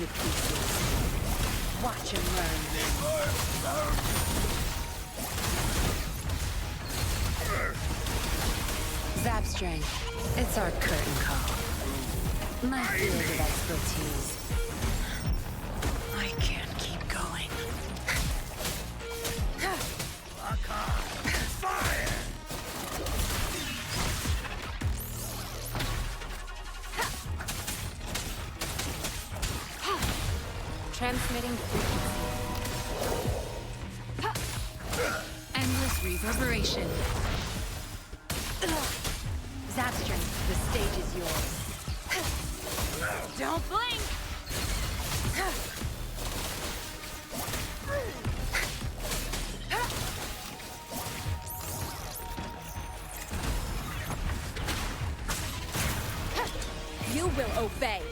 to pieces. Watch him learn. Zapstring, it's our curtain call. My field of expertise. I can't keep going. Lock on! Fire! Transmitting frequency. Endless reverberation. Zapstring, the stage is yours. Don't blink! You will obey.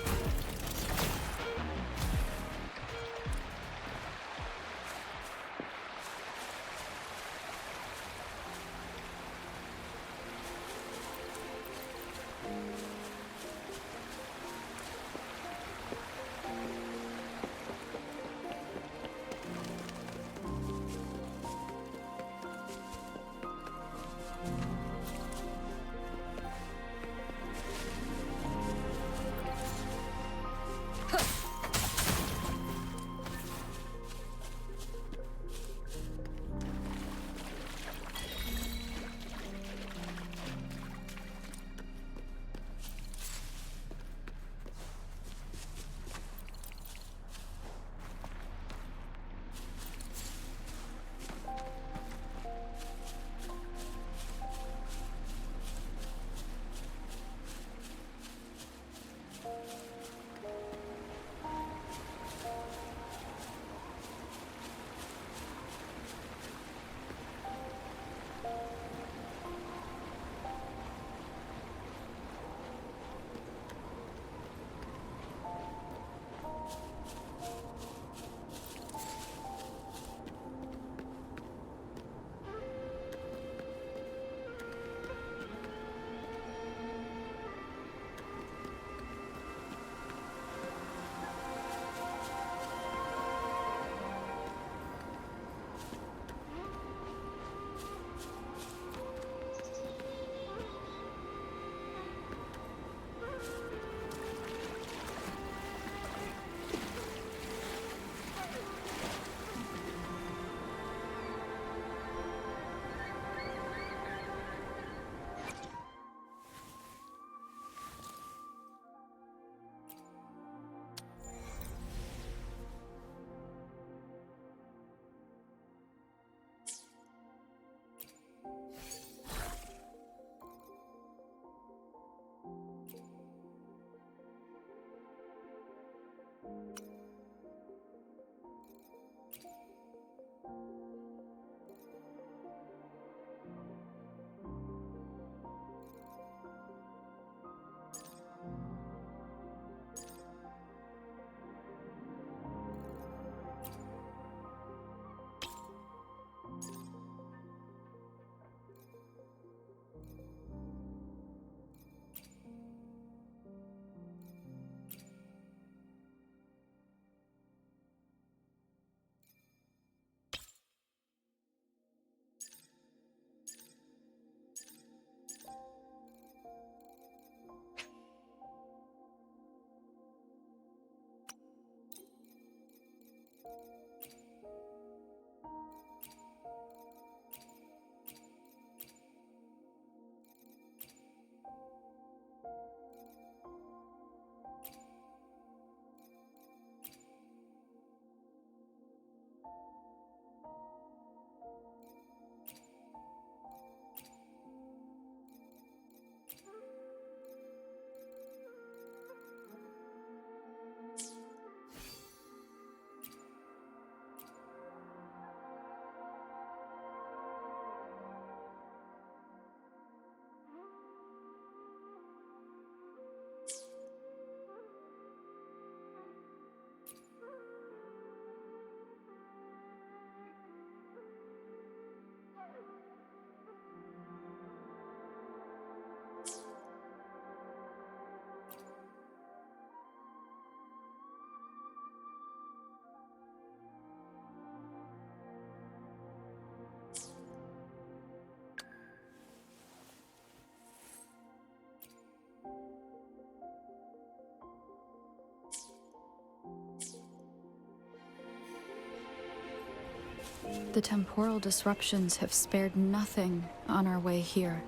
The temporal disruptions have spared nothing on our way here.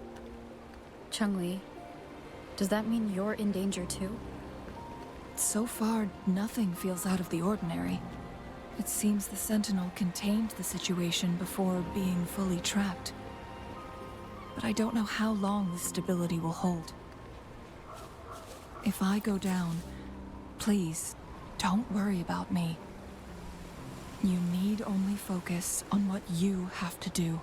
Chun-Li, does that mean you're in danger too? So far, nothing feels out of the ordinary. It seems the Sentinel contained the situation before being fully trapped. But I don't know how long this stability will hold. If I go down, please, don't worry about me. You need only focus on what you have to do.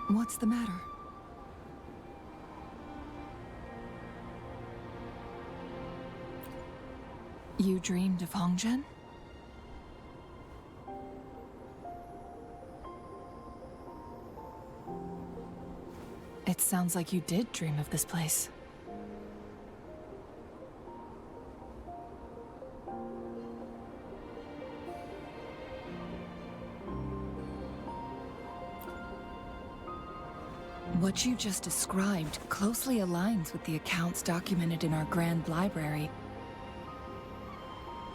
What's the matter? You dreamed of Hongzhen? It sounds like you did dream of this place. What you just described closely aligns with the accounts documented in our Grand Library.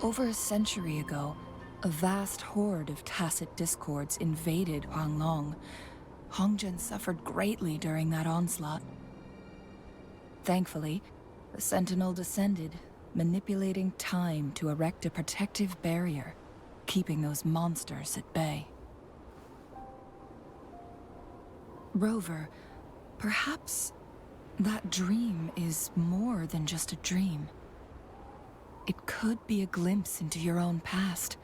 Over a century ago, a vast horde of tacit discords invaded Huanglong. Hongzhen suffered greatly during that onslaught. Thankfully, the Sentinel descended, manipulating time to erect a protective barrier, keeping those monsters at bay. Rover, perhaps that dream is more than just a dream. It could be a glimpse into your own past,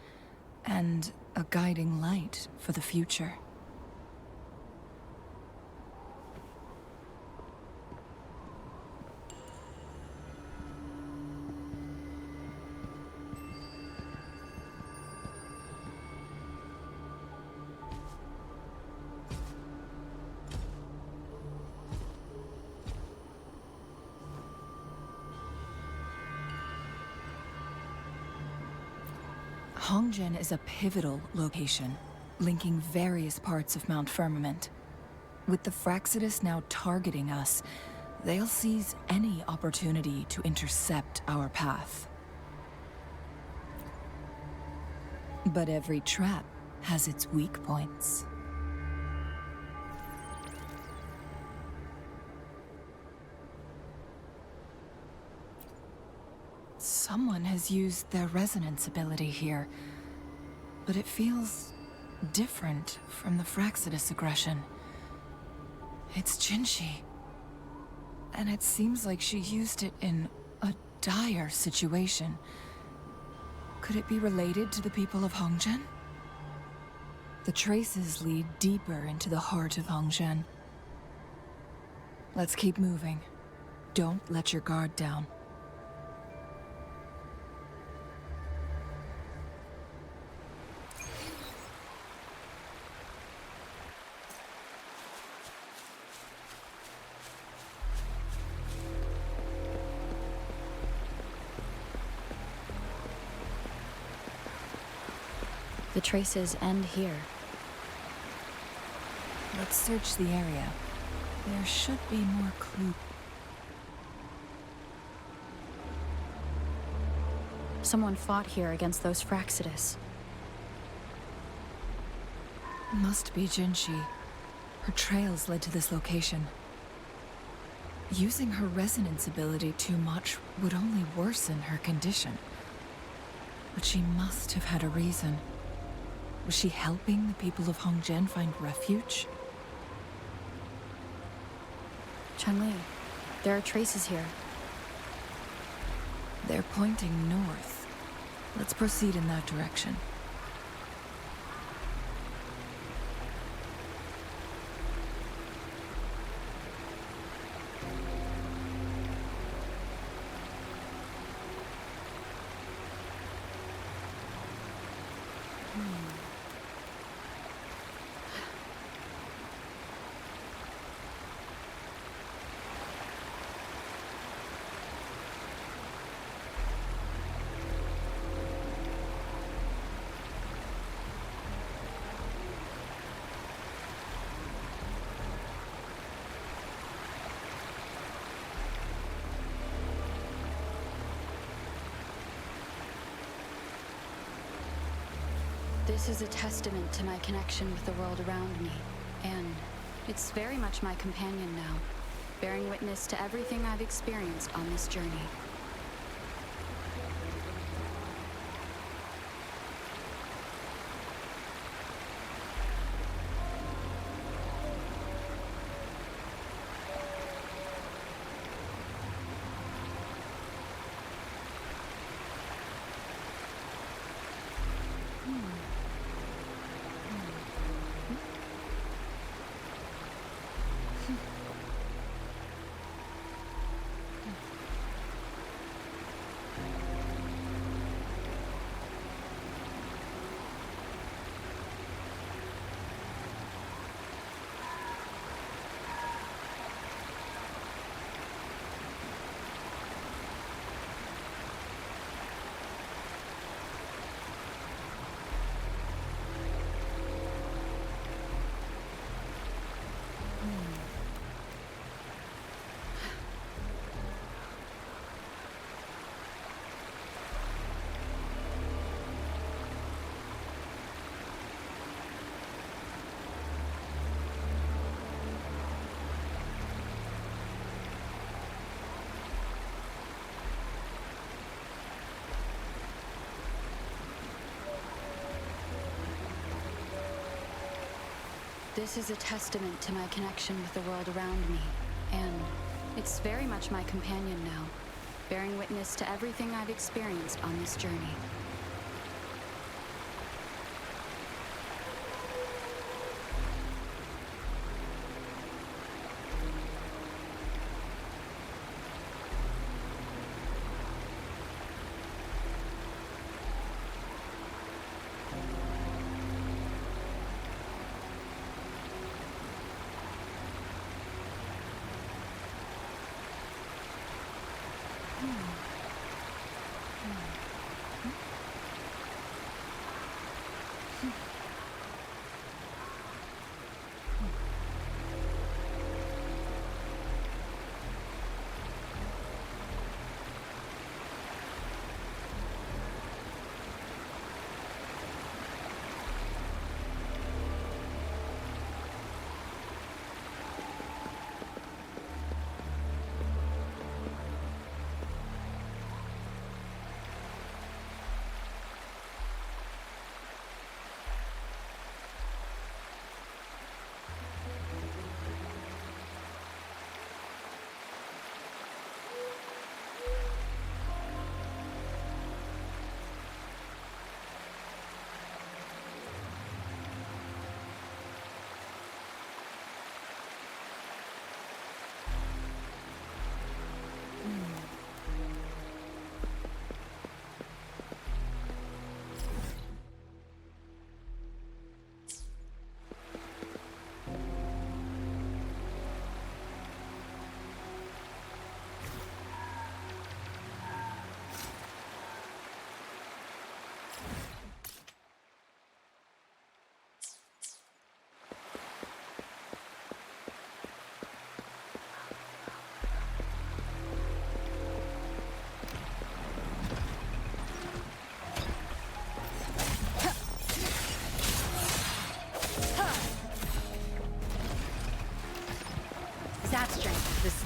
and a guiding light for the future. Hongzhen is a pivotal location, linking various parts of Mount Firmament. With the Fraxidus now targeting us, they'll seize any opportunity to intercept our path. But every trap has its weak points. Someone has used their resonance ability here, but it feels different from the Fraxidus aggression. It's Jinshi, and it seems like she used it in a dire situation. Could it be related to the people of Hongzhen? The traces lead deeper into the heart of Hongzhen. Let's keep moving. Don't let your guard down. The traces end here. Let's search the area. There should be more clues. Someone fought here against those Fraxidus. Must be Jinshi. Her trails led to this location. Using her resonance ability too much would only worsen her condition. But she must have had a reason. Was she helping the people of Hongzhen find refuge? Chun-Li, there are traces here. They're pointing north. Let's proceed in that direction. This is a testament to my connection with the world around me, and it's very much my companion now, bearing witness to everything I've experienced on this journey. This is a testament to my connection with the world around me, and it's very much my companion now, bearing witness to everything I've experienced on this journey.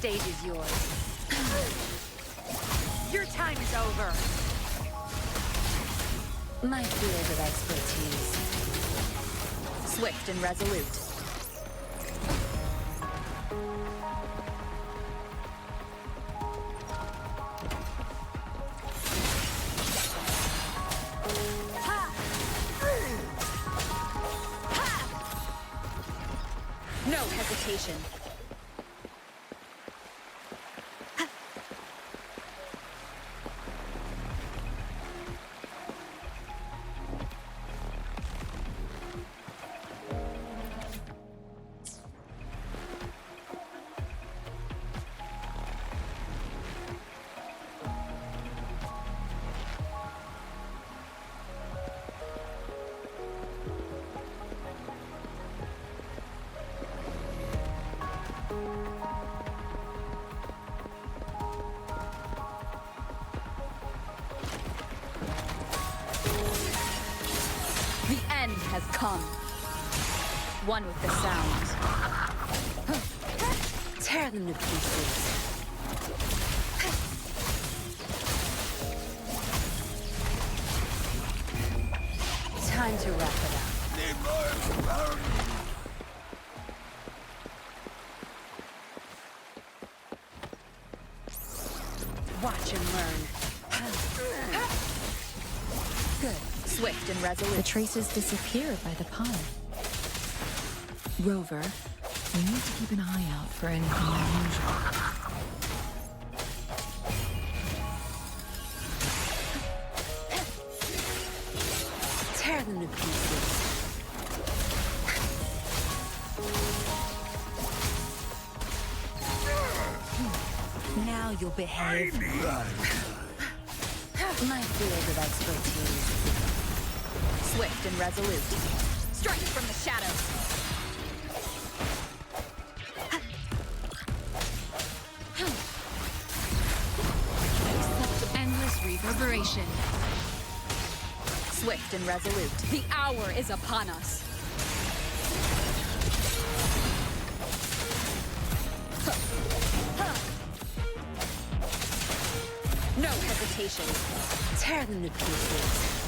stage is yours. Your time is over. My field of expertise. Swift and resolute. No hesitation. The end has come. One with the sound. Tear them to pieces. Time to wrap it up. Need more exploding. Watch and learn. Good. Swift and resolute. The traces disappear by the pond. Rover, we need to keep an eye out for anything unusual. Tear them to pieces. Now you'll behave. My field of expertise. Swift and resolute. Strike from the shadows. Endless reverberation. Swift and resolute. The hour is upon us. No hesitation. Tear them to pieces.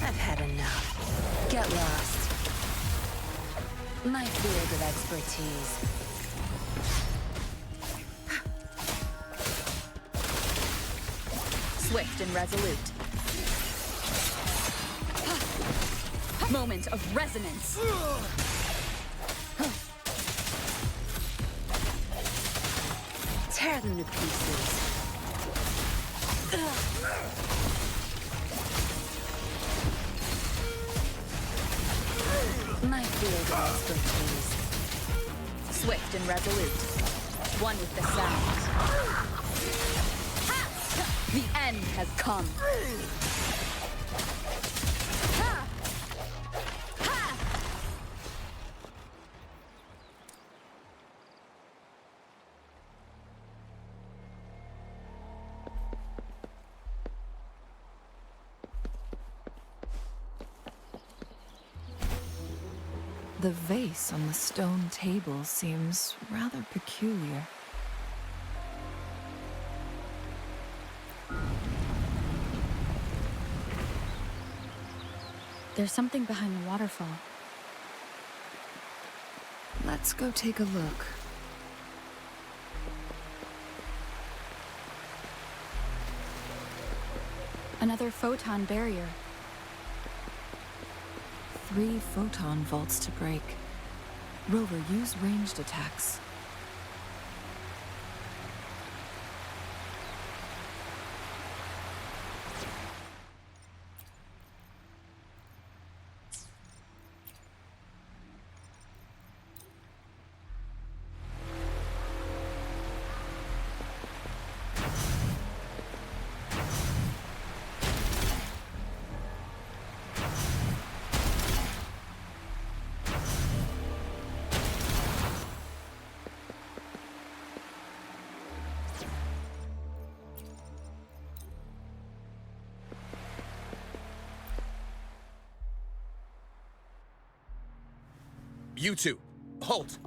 I've had enough. Get lost. My field of expertise. Swift and resolute. Moment of resonance. Tear them to pieces. My field of expertise. Swift and resolute. One with the sound. The end has come. The vase on the stone table seems rather peculiar. There's something behind the waterfall. Let's go take a look. Another photon barrier. 3 photon vaults to break. Rover, use ranged attacks. You two, halt!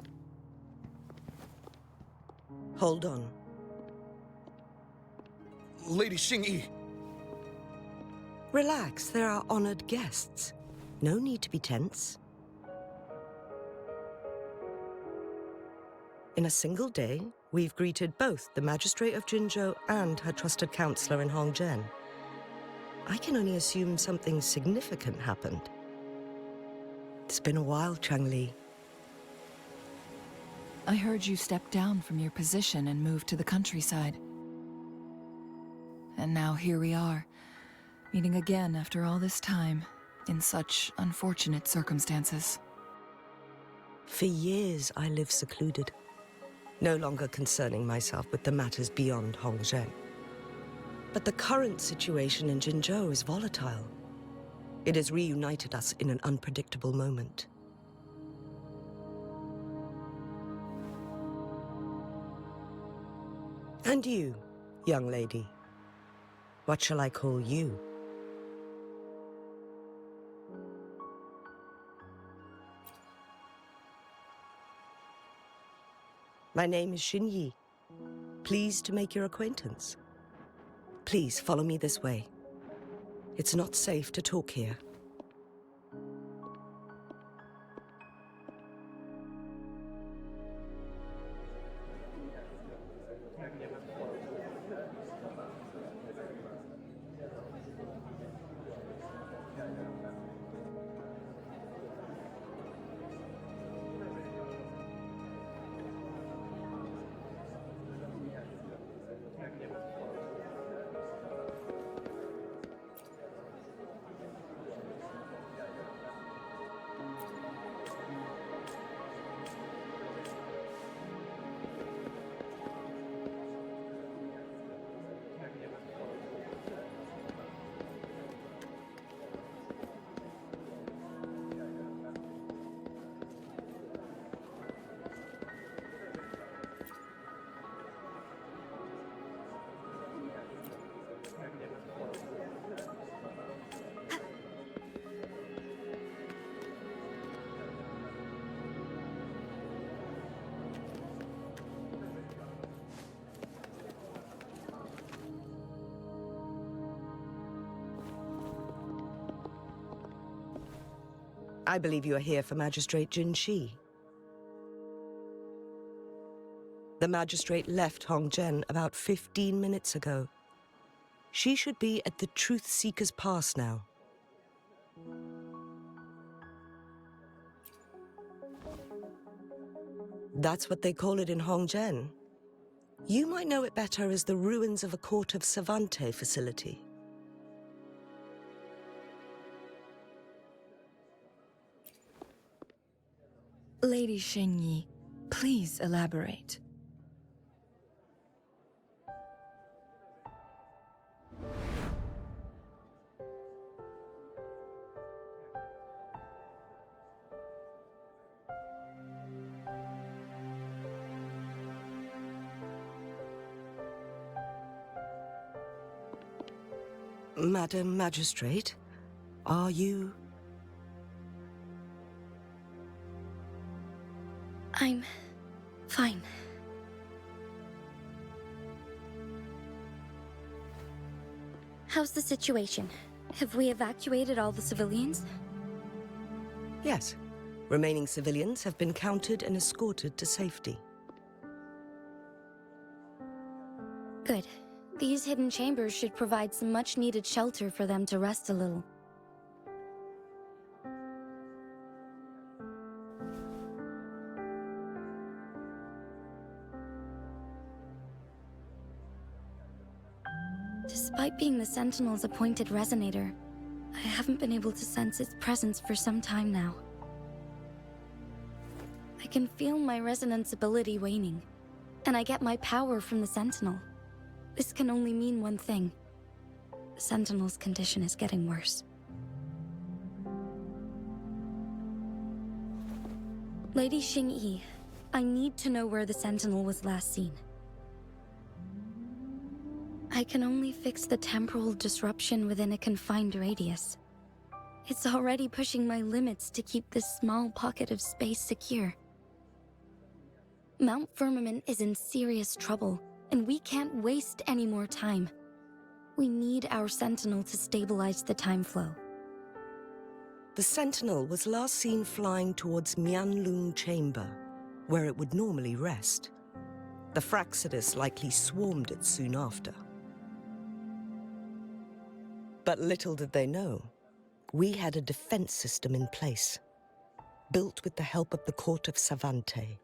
Hold on. Lady Xingyi. Relax, they're our honored guests. No need to be tense. In a single day, we've greeted both the Magistrate of Jinzhou and her trusted counselor in Hongzhen. I can only assume something significant happened. It's been a while, Changli. I heard you stepped down from your position and moved to the countryside. And now here we are, meeting again after all this time, in such unfortunate circumstances. For years, I lived secluded, no longer concerning myself with the matters beyond Hongzhen. But the current situation in Jinzhou is volatile. It has reunited us in an unpredictable moment. And you, young lady, what shall I call you? My name is Xingyi. Pleased to make your acquaintance. Please follow me this way. It's not safe to talk here. I believe you are here for Magistrate Jin Shi. The magistrate left Hongzhen about 15 minutes ago. She should be at the Truth Seeker's Pass now. That's what they call it in Hongzhen. You might know it better as the ruins of a Court of Savante facility. Lady Xingyi, please elaborate. Madam Magistrate, are you... I'm fine. How's the situation? Have we evacuated all the civilians? Yes. Remaining civilians have been counted and escorted to safety. Good. These hidden chambers should provide some much-needed shelter for them to rest a little. Despite being the Sentinel's appointed resonator, I haven't been able to sense its presence for some time now. I can feel my resonance ability waning, and I get my power from the Sentinel. This can only mean one thing. The Sentinel's condition is getting worse. Lady Xingyi, I need to know where the Sentinel was last seen. I can only fix the temporal disruption within a confined radius. It's already pushing my limits to keep this small pocket of space secure. Mount Firmament is in serious trouble, and we can't waste any more time. We need our Sentinel to stabilize the time flow. The Sentinel was last seen flying towards Mianlung Chamber, where it would normally rest. The Fraccidus likely swarmed it soon after. But little did they know, we had a defense system in place, built with the help of the court of Savante.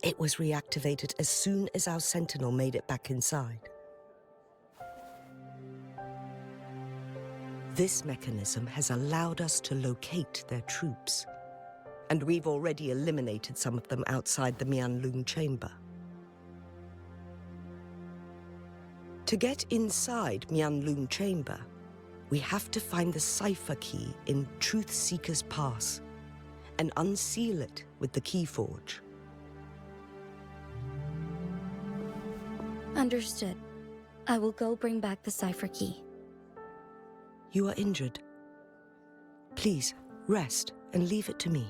It was reactivated as soon as our Sentinel made it back inside. This mechanism has allowed us to locate their troops, and we've already eliminated some of them outside the Mianlung Chamber. To get inside Mianlung Chamber, we have to find the cipher key in Truth Seeker's Pass and unseal it with the Keyforge. Understood. I will go bring back the cipher key. You are injured. Please, rest and leave it to me.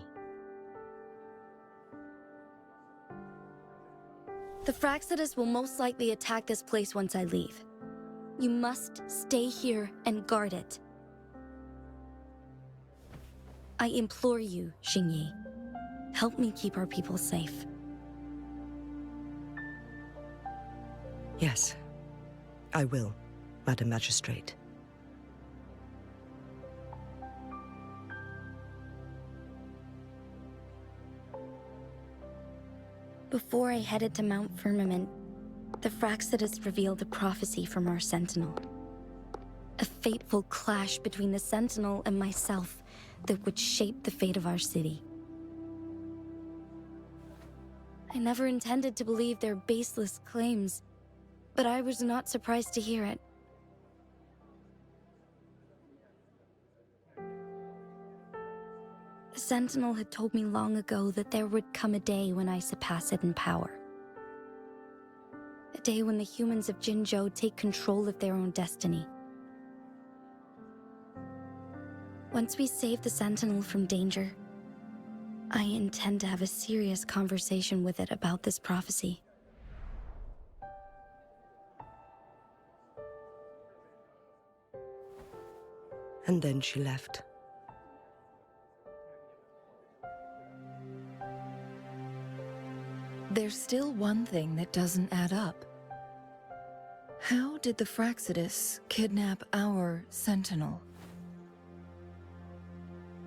The Fraccidus will most likely attack this place once I leave. You must stay here and guard it. I implore you, Xingyi. Help me keep our people safe. Yes, I will, Madam Magistrate. Before I headed to Mount Firmament, the Fraccidus revealed a prophecy from our Sentinel. A fateful clash between the Sentinel and myself that would shape the fate of our city. I never intended to believe their baseless claims, but I was not surprised to hear it. The Sentinel had told me long ago that there would come a day when I surpass it in power. A day when the humans of Jinzhou take control of their own destiny. Once we save the Sentinel from danger, I intend to have a serious conversation with it about this prophecy. And then she left. There's still one thing that doesn't add up. How did the Fraccidus kidnap our Sentinel?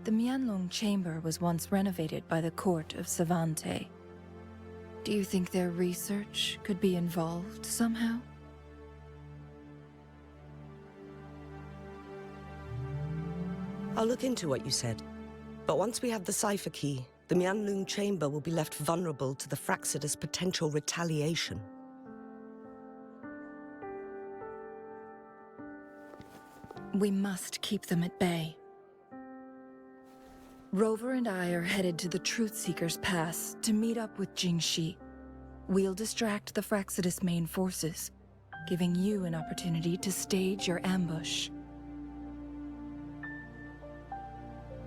The Mianlong Chamber was once renovated by the court of Savante. Do you think their research could be involved somehow? I'll look into what you said. But once we have the cipher key, the Mianlung Chamber will be left vulnerable to the Fraccidus' potential retaliation. We must keep them at bay. Rover and I are headed to the Truth Seeker's Pass to meet up with Jingxi. We'll distract the Fraccidus' main forces, giving you an opportunity to stage your ambush.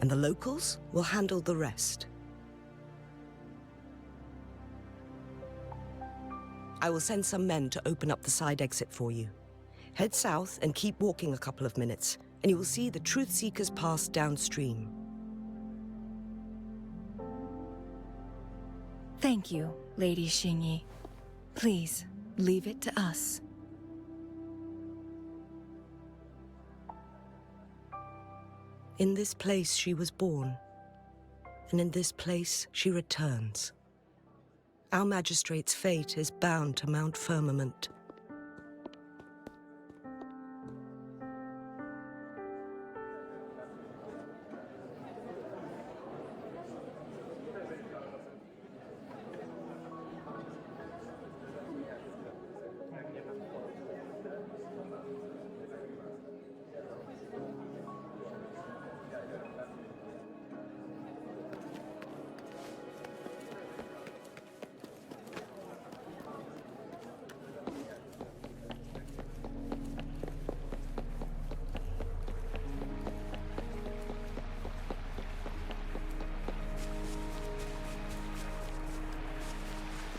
And the locals will handle the rest. I will send some men to open up the side exit for you. Head south and keep walking a couple of minutes, and you will see the Truth Seeker's Pass downstream. Thank you, Lady Xingyi. Please, leave it to us. In this place she was born, and in this place she returns. Our magistrate's fate is bound to Mount Firmament.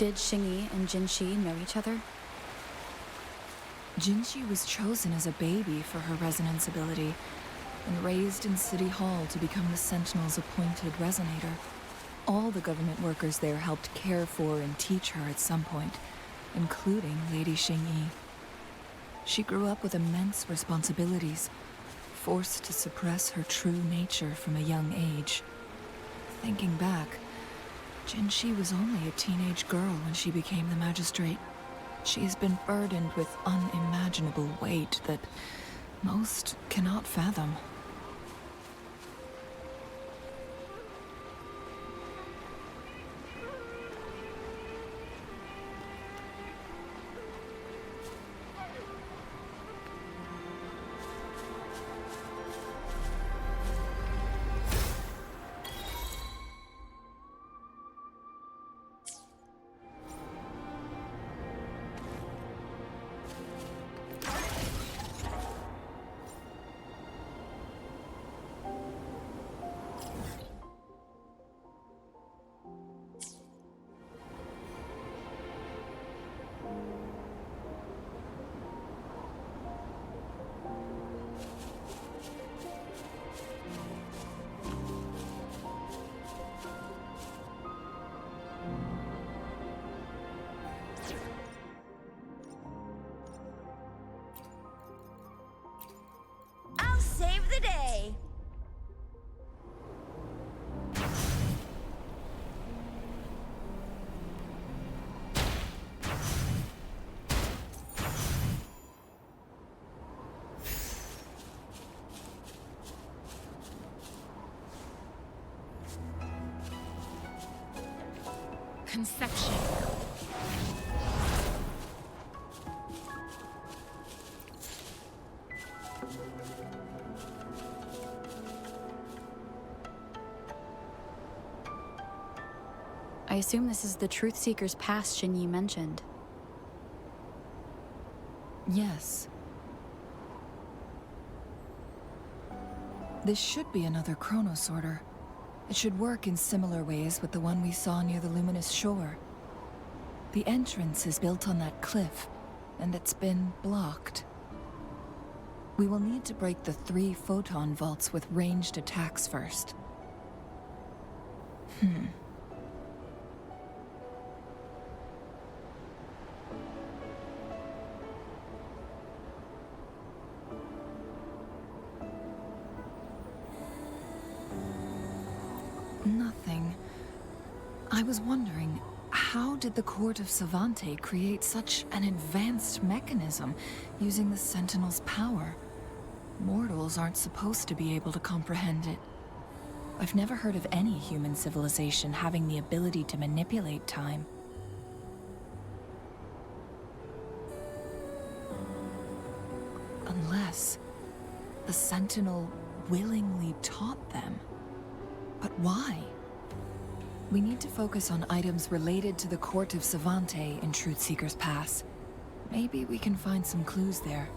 Did Xingyi and Jinxi know each other? Jinxi was chosen as a baby for her resonance ability, and raised in City Hall to become the Sentinel's appointed resonator. All the government workers there helped care for and teach her at some point, including Lady Xingyi. She grew up with immense responsibilities, forced to suppress her true nature from a young age. Thinking back, Jinxi was only a teenage girl when she became the magistrate. She has been burdened with unimaginable weight that most cannot fathom. I'll save the day. Conception. I assume this is the Truth Seeker's Pass Xingyi mentioned. Yes. This should be another chronosorter. It should work in similar ways with the one we saw near the luminous shore. The entrance is built on that cliff, and it's been blocked. We will need to break the 3 photon vaults with ranged attacks first. Nothing. I was wondering, how did the Court of Savante create such an advanced mechanism using the Sentinel's power? Mortals aren't supposed to be able to comprehend it. I've never heard of any human civilization having the ability to manipulate time. Unless the Sentinel willingly taught them. But why? We need to focus on items related to the Court of Savante in Truth Seeker's Pass. Maybe we can find some clues there.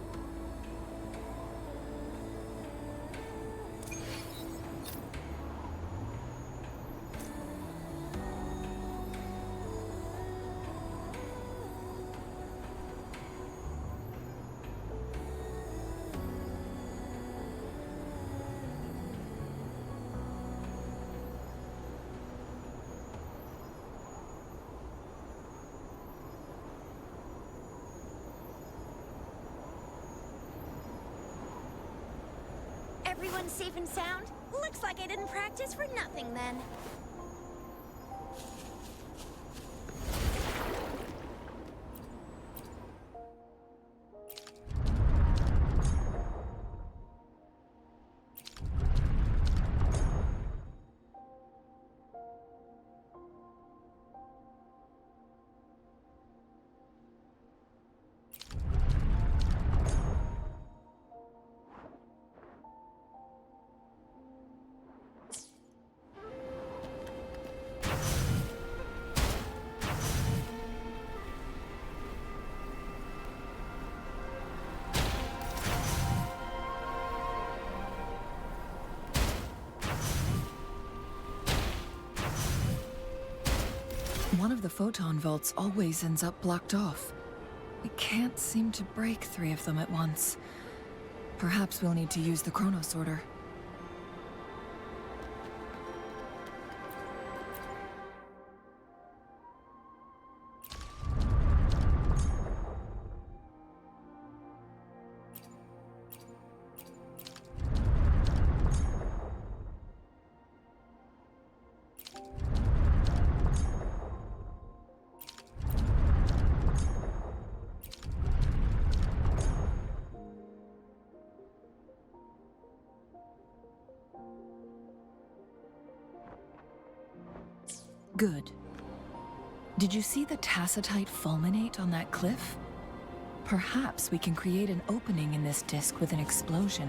Everyone safe and sound? Looks like I didn't practice for nothing then. one of the photon vaults always ends up blocked off. We can't seem to break 3 of them at once. Perhaps we'll need to use the chronosorter. Good. Did you see the tacitite fulminate on that cliff? Perhaps we can create an opening in this disk with an explosion.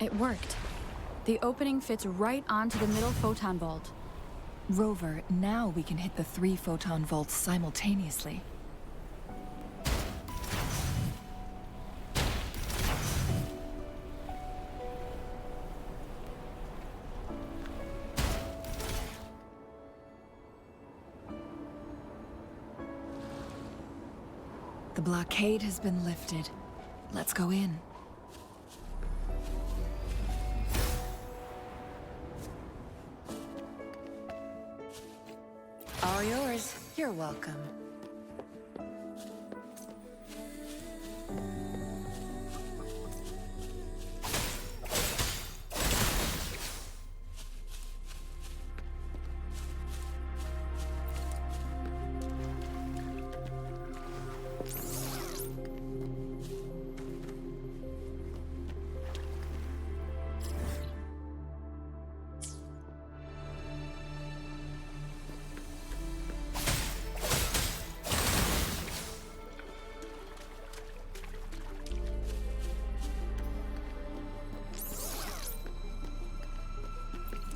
It worked. The opening fits right onto the middle photon vault. Rover, now we can hit the 3 photon vaults simultaneously. The blockade has been lifted. Let's go in. All yours. You're welcome.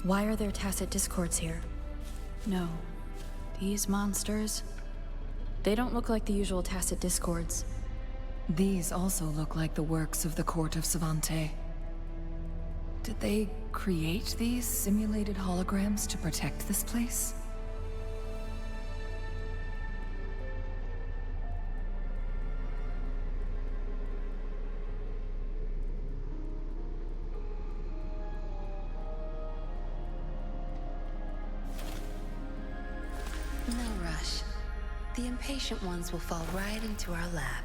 Why are there tacit discords here? No. These monsters... They don't look like the usual tacit discords. These also look like the works of the Court of Savante. Did they create these simulated holograms to protect this place? No rush. The impatient ones will fall right into our lap.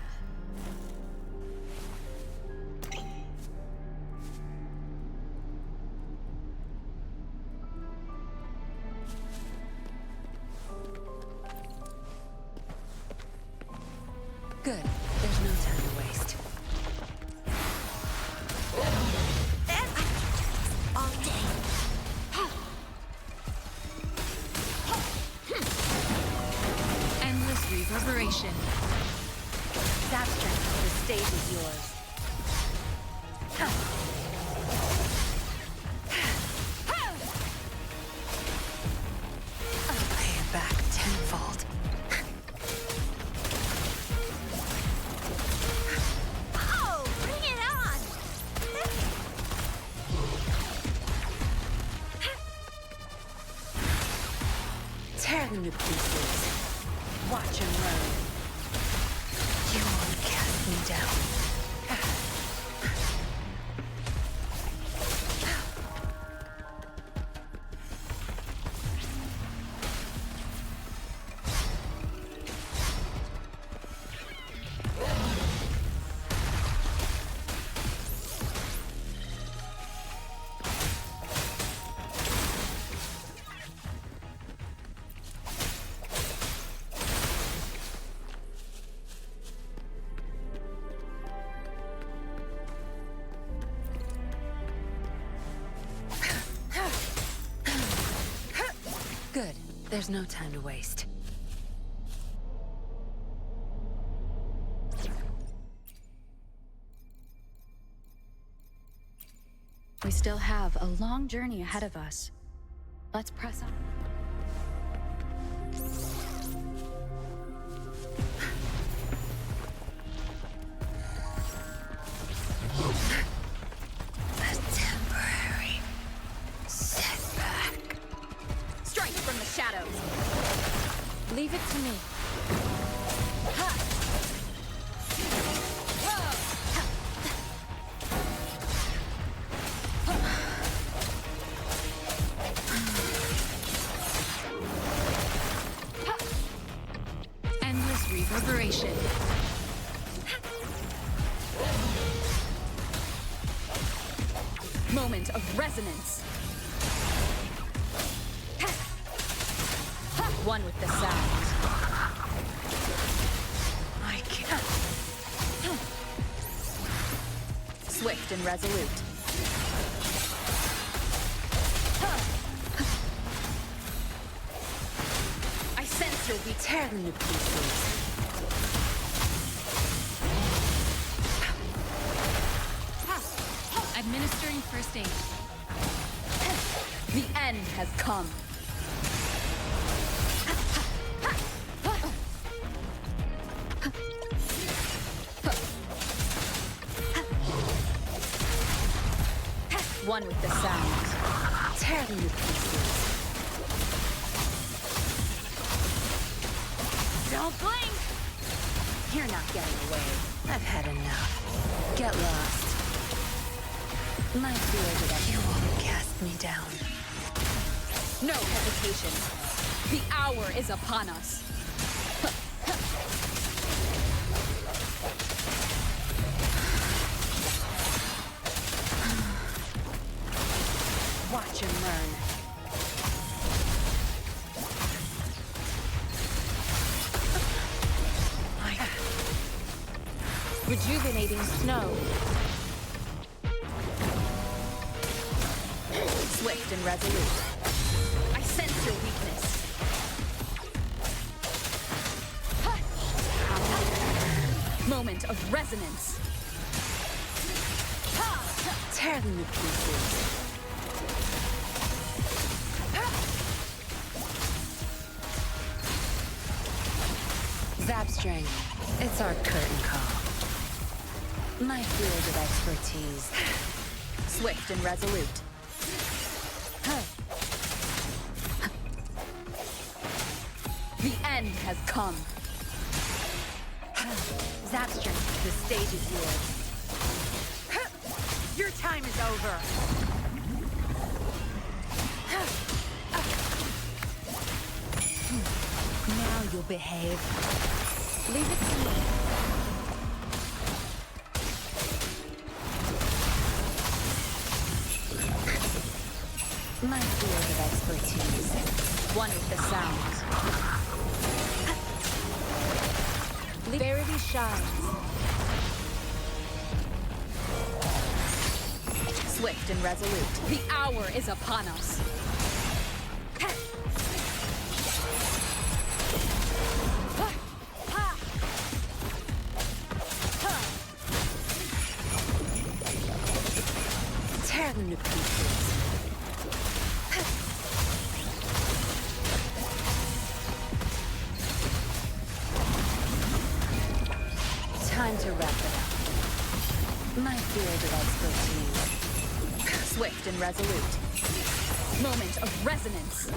Good. There's no time to waste. All day. Endless reverberation. Zap strength, the stage is yours. I'll pay it back tenfold. Oh, bring it on! Tear them to pieces. Watch him run. You won't cast me down. There's no time to waste. We still have a long journey ahead of us. Let's press on. A temporary setback. Strike from the shadows! Leave it to me. Endless reverberation. Moment of resonance. One with the sound. I can't. Swift and resolute. I sense you'll be Tear them to pieces. Administering first aid. The end has come. One with the sound. Tear them to pieces. Don't blink! You're not getting away. I've had enough. Get lost. My fear that you won't cast me down. No hesitation. The hour is upon us. Watch and learn. Rejuvenating snow. Swift and resolute. I sense your weakness. Moment of resonance. Tear them to pieces. Zap strength. It's our curtain call. My field of expertise. Swift and resolute. The end has come. Zap strength. The stage is yours. Your time is over. Now you'll behave. Leave it to me. My field of expertise. One with the sound. Verity shines. Swift and resolute. The hour is upon us. Tear them to pieces. Time to wrap it up. My field of expertise. Swift and resolute. Moment of resonance.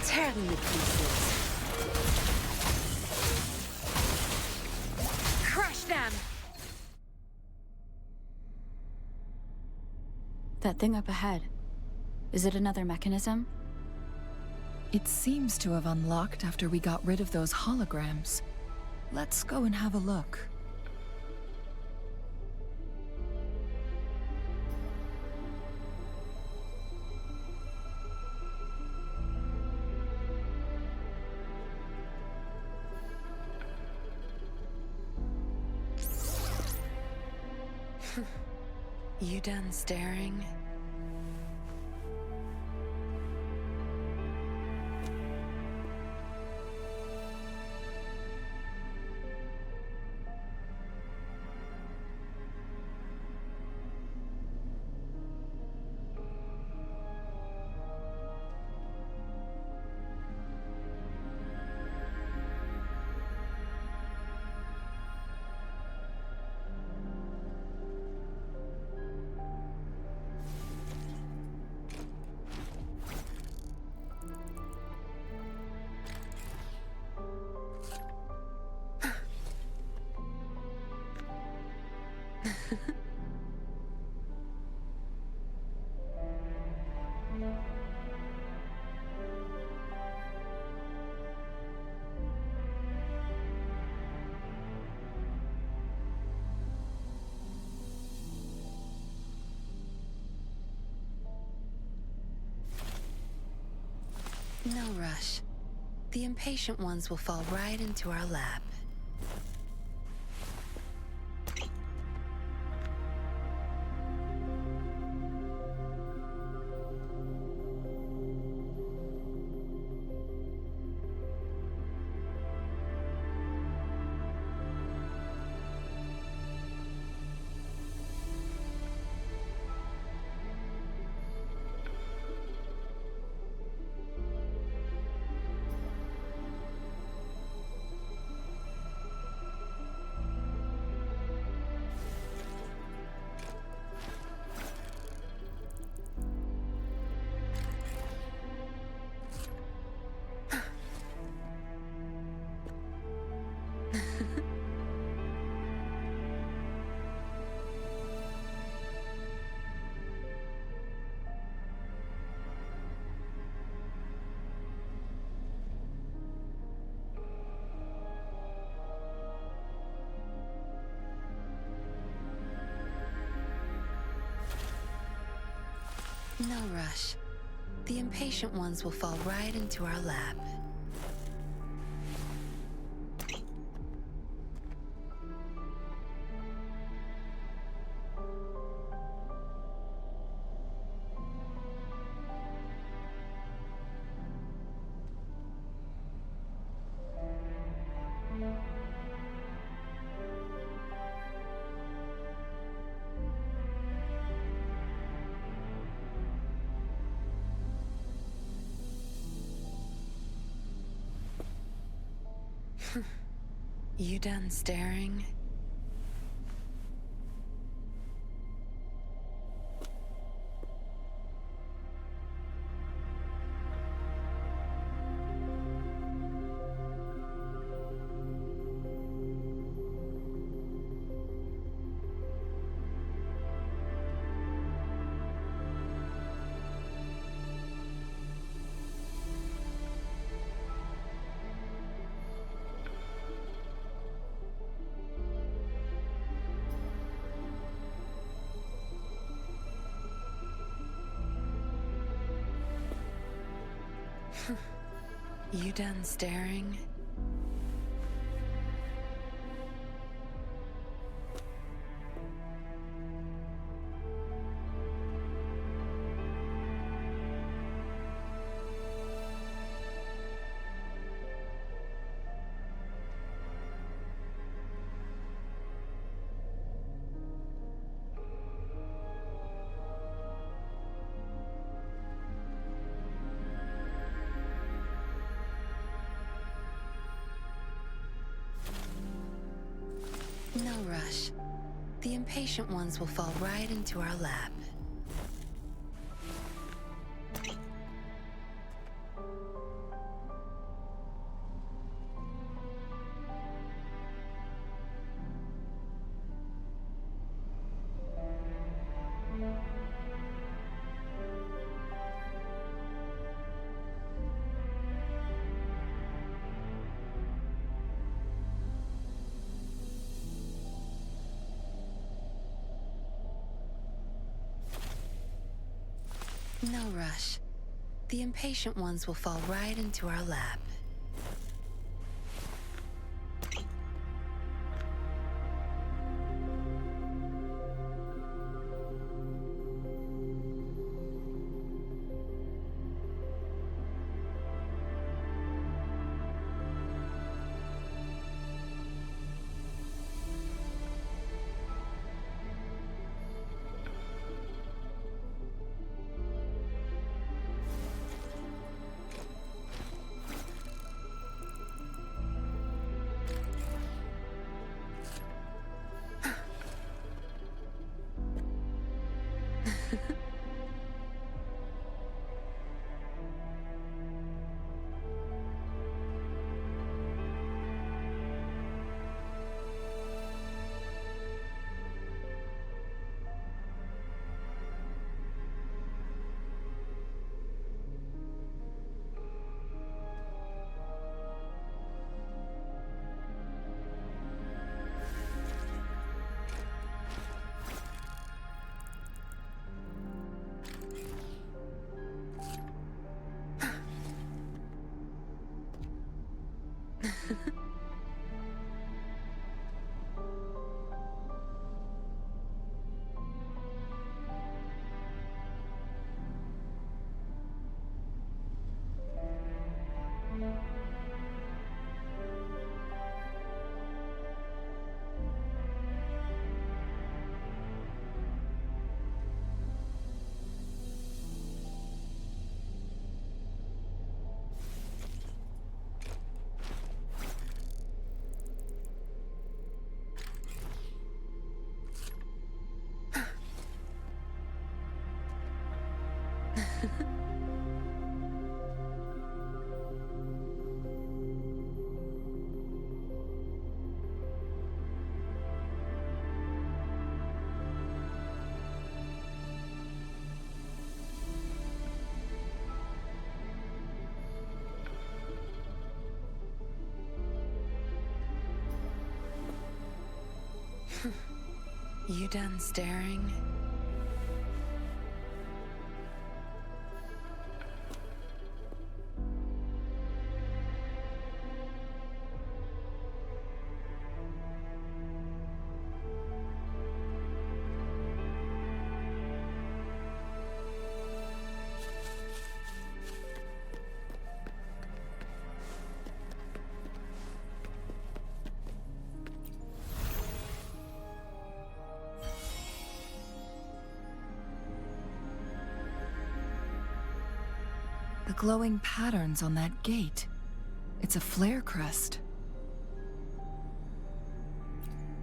Tear them to pieces. Crush them! That thing up ahead. Is it another mechanism? It seems to have unlocked after we got rid of those holograms. Let's go and have a look. You done staring? No rush. The impatient ones will fall right into our lap. No rush. The impatient ones will fall right into our lap. You done staring? You done staring? No rush. The impatient ones will fall right into our lap. No rush. The impatient ones will fall right into our lap. You done staring? The glowing patterns on that gate. It's a flare crest.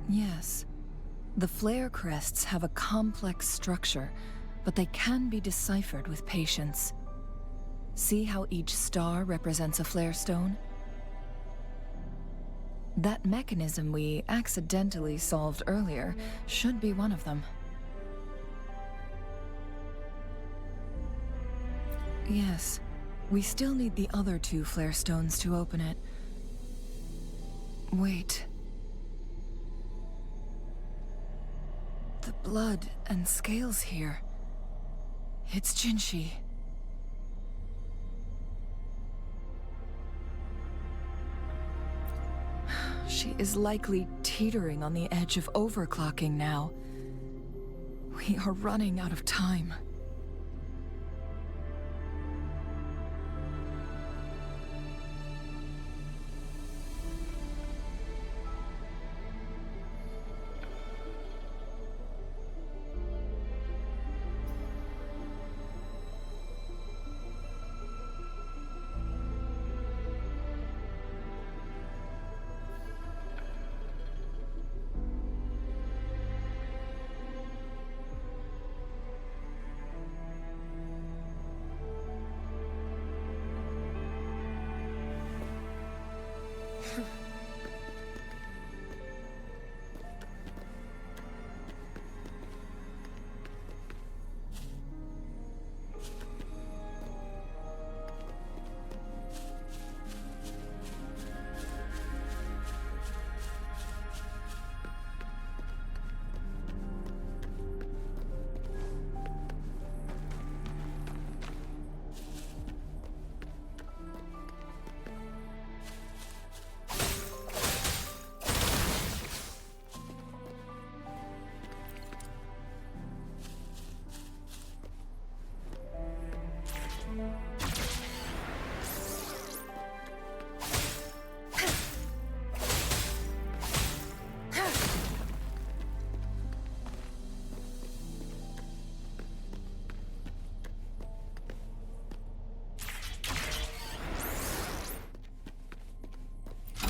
Yes. The flare crests have a complex structure, but they can be deciphered with patience. See how each star represents a flare stone? That mechanism we accidentally solved earlier should be one of them. Yes. We still need the other 2 flare stones to open it. Wait. The blood and scales here. It's Jinshi. She is likely teetering on the edge of overclocking now. We are running out of time.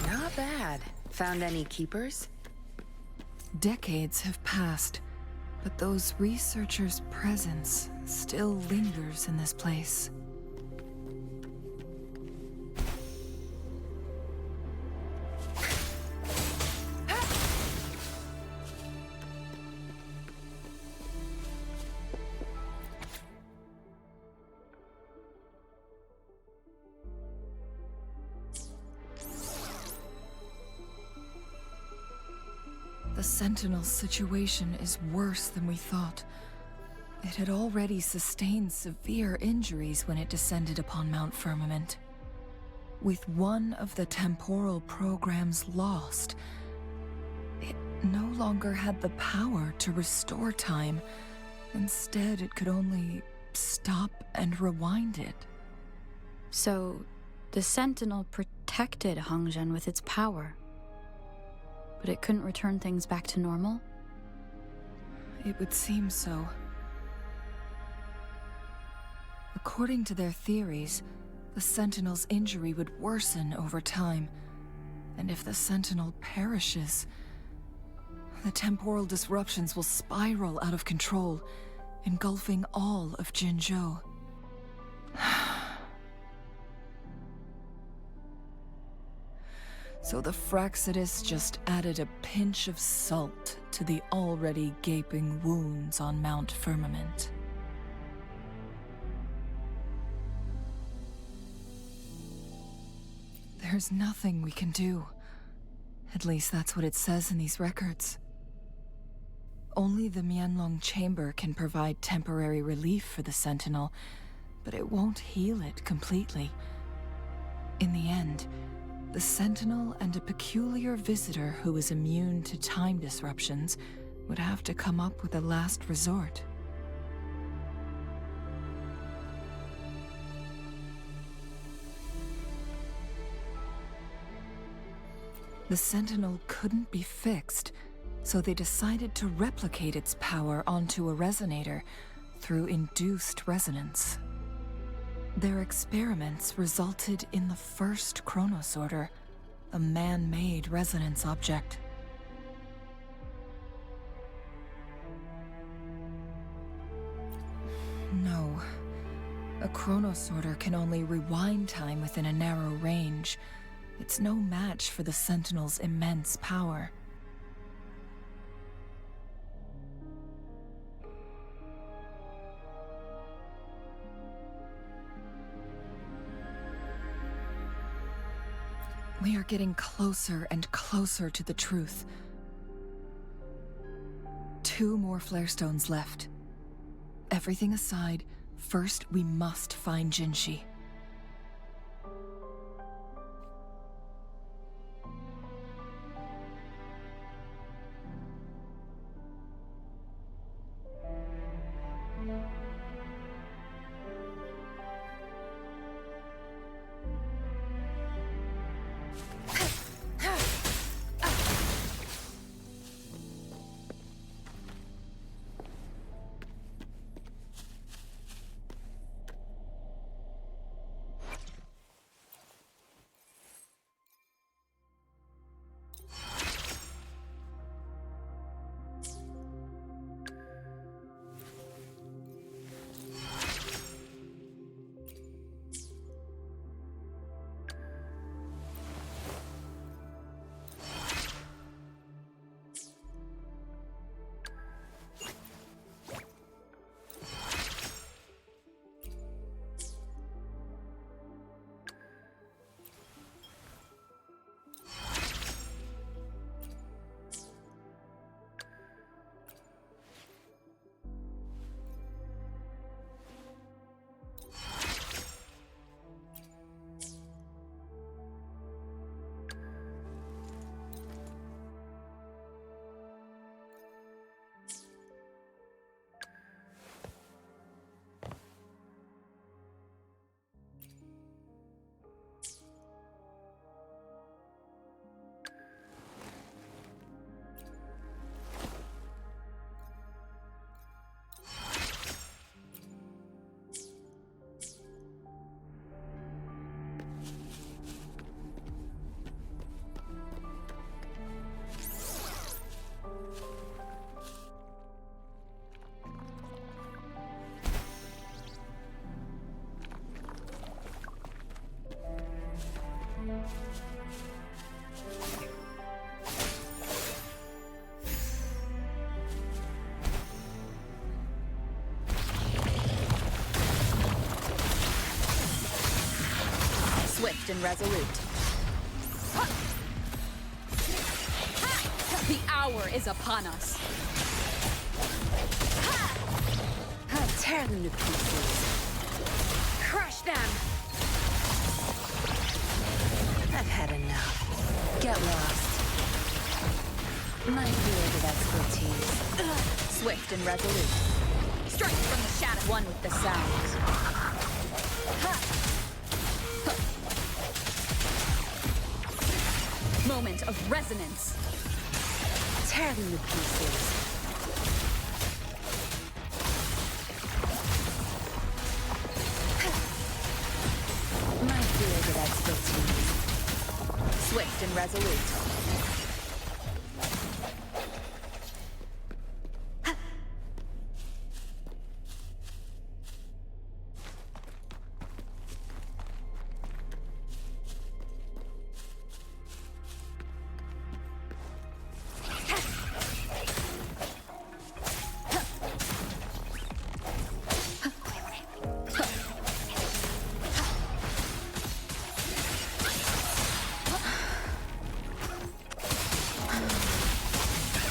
Not bad. Found any keepers? Decades have passed, But those researchers' presence still lingers in this place. The Sentinel's situation is worse than we thought. It had already sustained severe injuries when it descended upon Mount Firmament. With one of the temporal programs lost, it no longer had the power to restore time. Instead, it could only stop and rewind it. So, the Sentinel protected Hongzhen with its power. But it couldn't return things back to normal? It would seem so. According to their theories, the Sentinel's injury would worsen over time. And if the Sentinel perishes, the temporal disruptions will spiral out of control, engulfing all of Jinzhou. So the Fraxidus just added a pinch of salt to the already gaping wounds on Mount Firmament. There's nothing we can do. At least that's what it says in these records. Only the Mianlong Chamber can provide temporary relief for the Sentinel, but it won't heal it completely. In the end, the Sentinel and a peculiar visitor who is immune to time disruptions would have to come up with a last resort. The Sentinel couldn't be fixed, so they decided to replicate its power onto a resonator through induced resonance. Their experiments resulted in the first chronosorter, a man-made resonance object. No. A chronosorter can only rewind time within a narrow range. It's no match for the Sentinel's immense power. We are getting closer and closer to the truth. 2 more flare stones left. Everything aside, first we must find Jinshi. Swift and resolute. The hour is upon us. Tear them to pieces. Crush them! I've had enough. Get lost. My field of expertise. Swift and resolute. Strike from the shadow, one with the sound. Moment of resonance. Tear them to pieces. My field of expertise. Swift and resolute.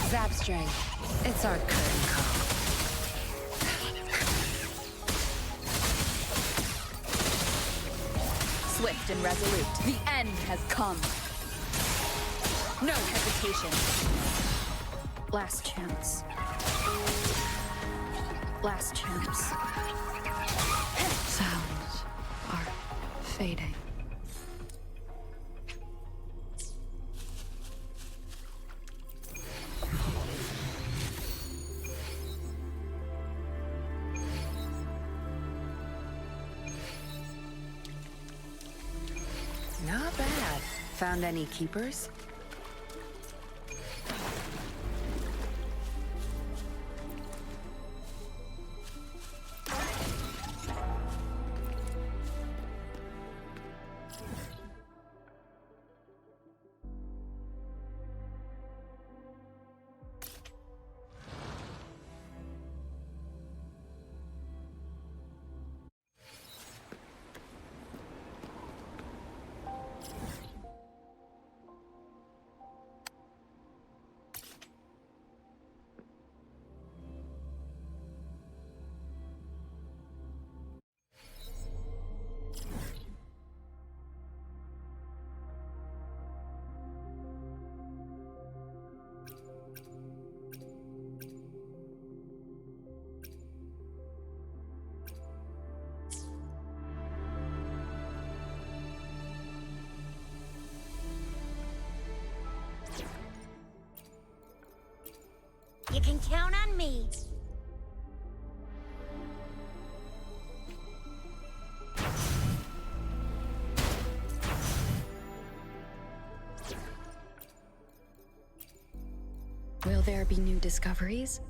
Zap strength. It's our curtain call. Swift and resolute. The end has come. No hesitation. Last chance. Last chance. Sounds are fading. Not bad. Found any keepers? You can count on me. Will there be new discoveries?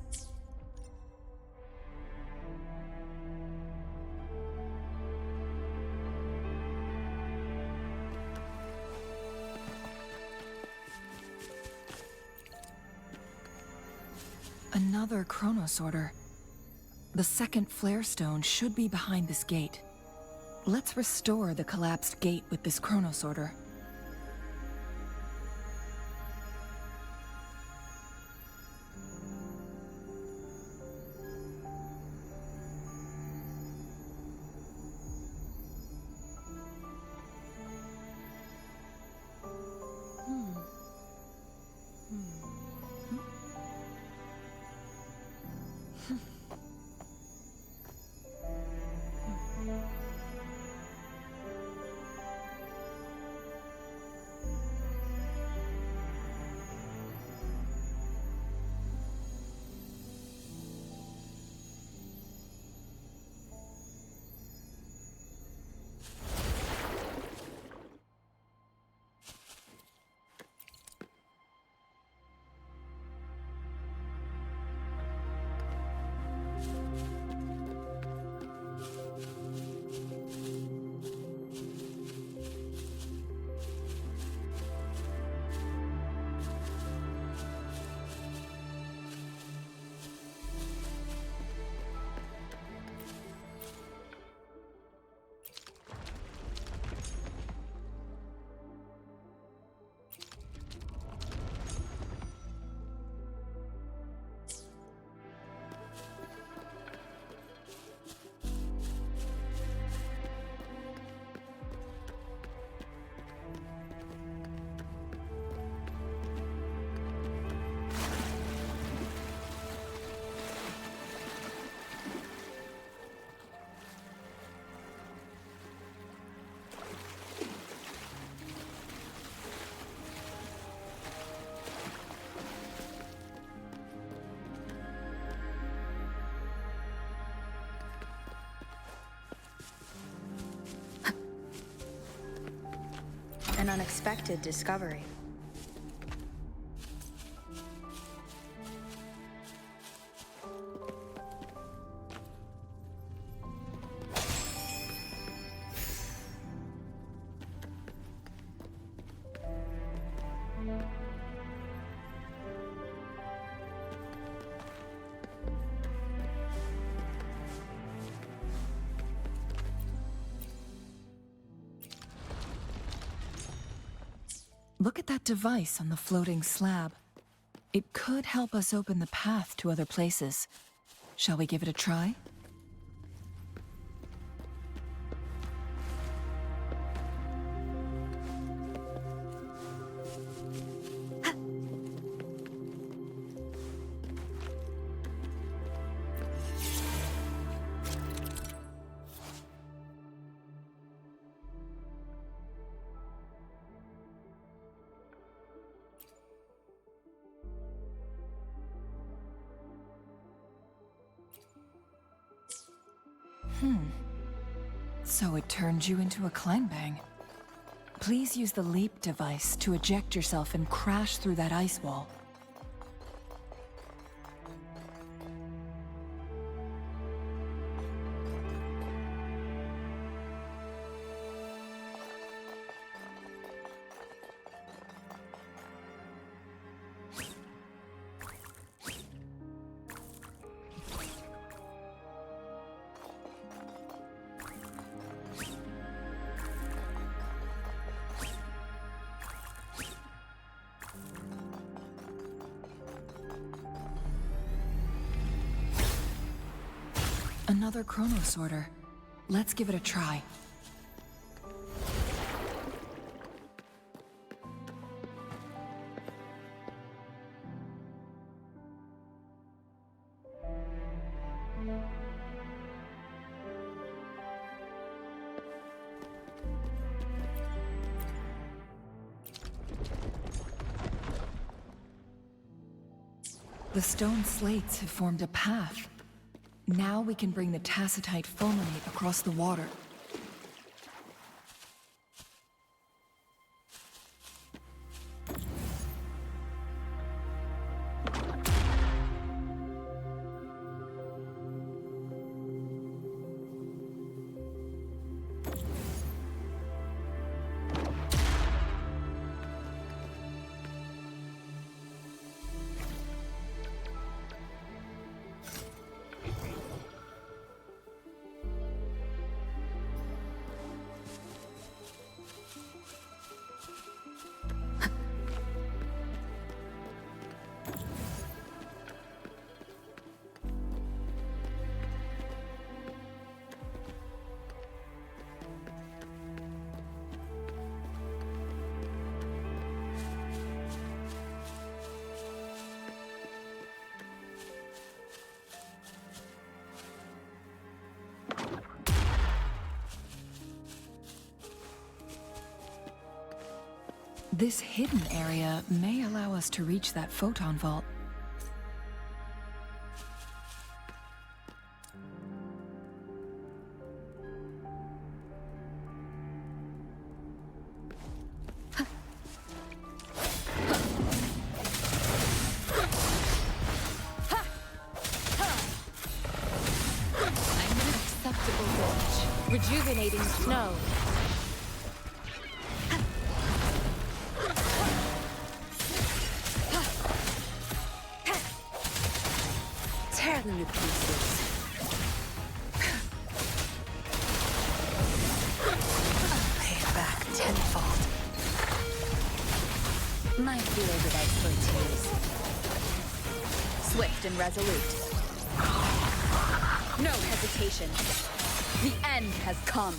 Another Chronos Order. The second flare stone should be behind this gate. Let's restore the collapsed gate with this Chronos Order. An unexpected discovery. Look at that device on the floating slab. It could help us open the path to other places. Shall we give it a try? So it turned you into a Kleinbang. Please use the leap device to eject yourself and crash through that ice wall. Another chrono sorter. Let's give it a try. The stone slates have formed a path. Now we can bring the tacitite fulminate across the water. This hidden area may allow us to reach that photon vault. I'm an acceptable dodge. Rejuvenating snow. Tear them to pieces. I'll pay it back tenfold. My field of expertise. Swift and resolute. No hesitation. The end has come.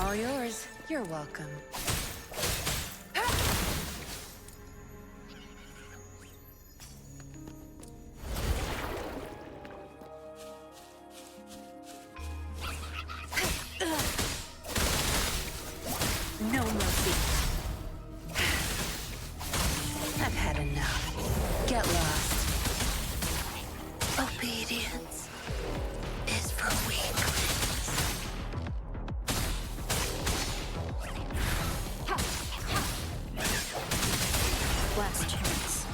All yours. You're welcome. No mercy. I've had enough. Get lost. Obedience is for weaklings. Last chance.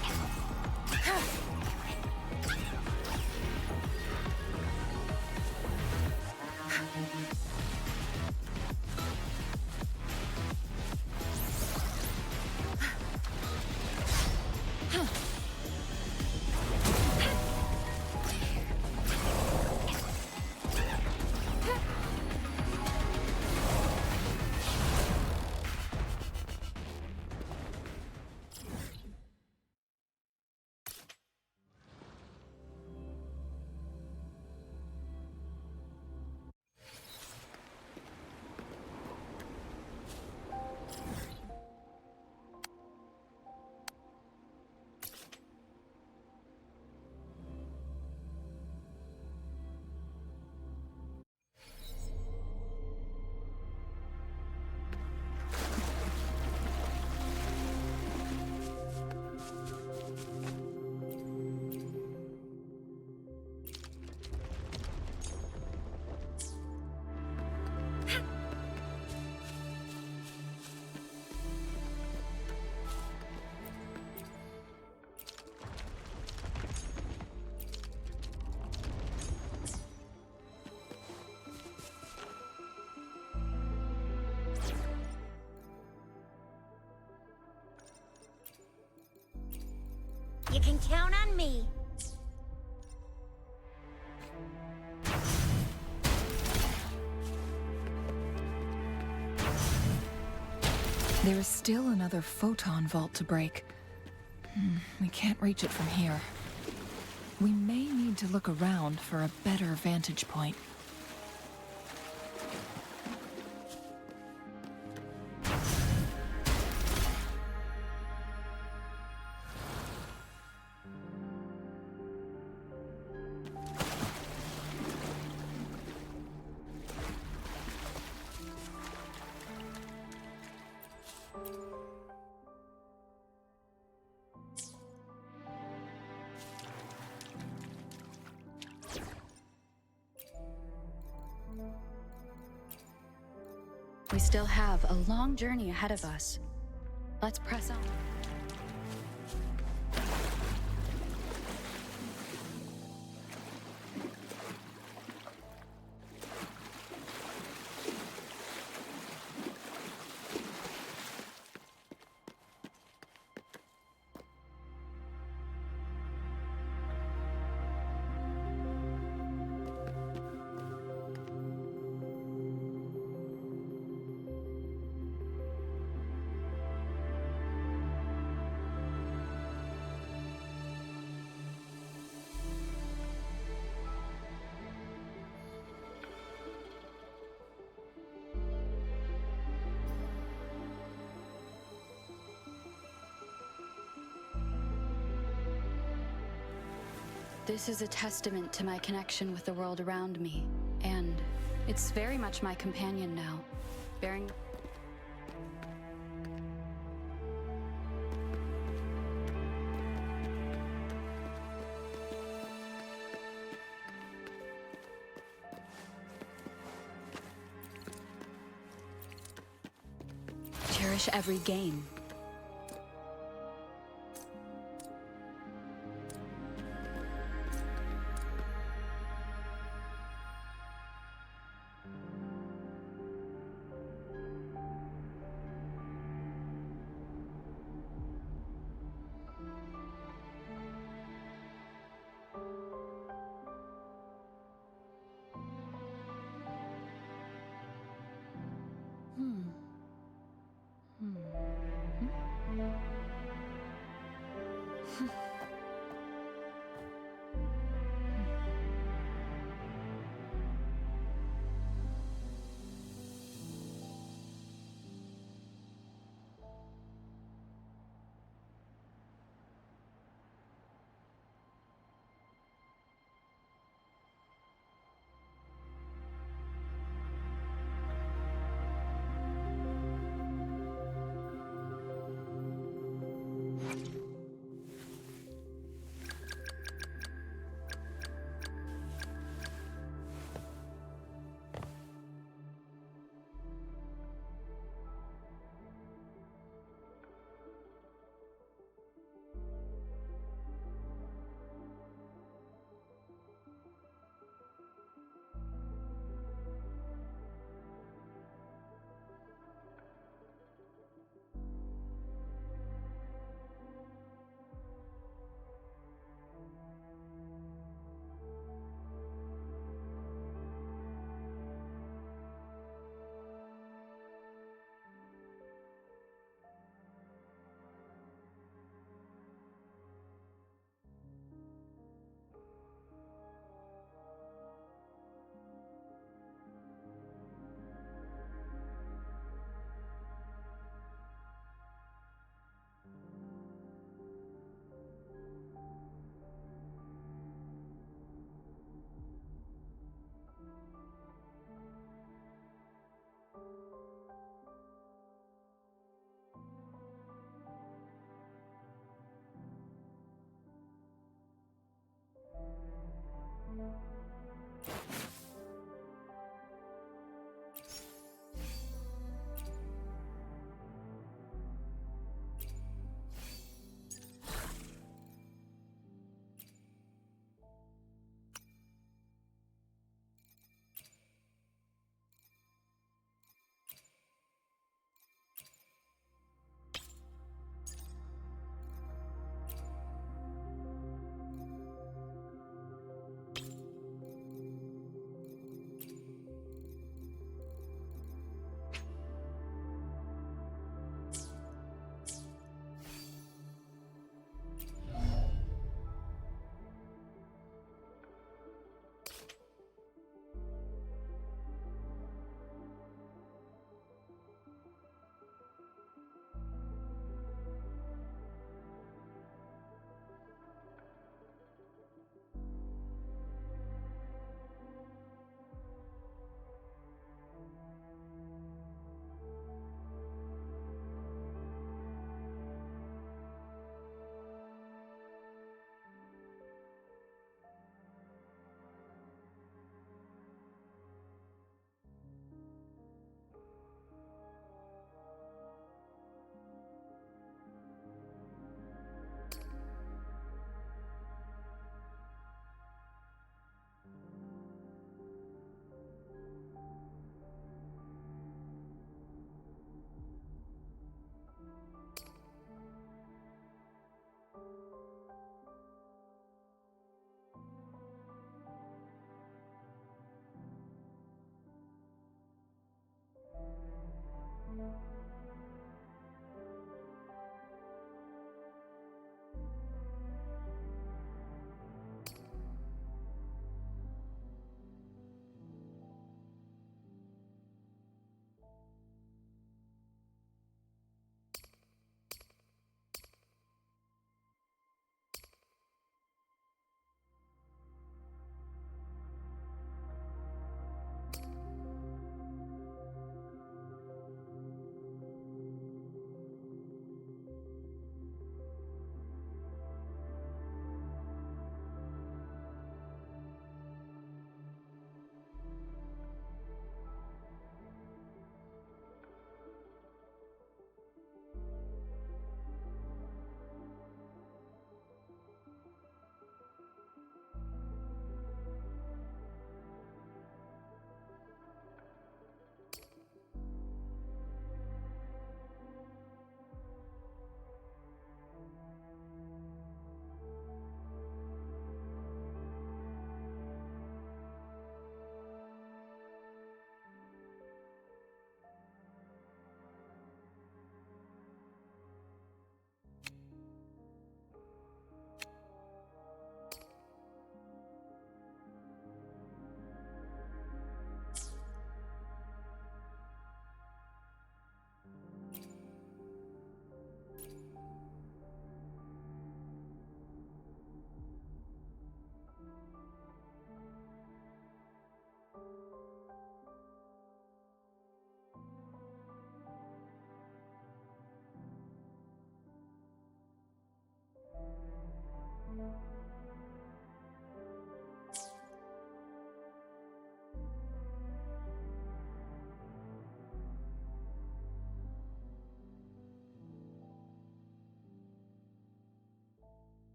You can count on me. There is still another photon vault to break. We can't reach it from here. We may need to look around for a better vantage point. We still have a long journey ahead of us. Let's press on. This is a testament to my connection with the world around me, and it's very much my companion now, bearing... Cherish every gain.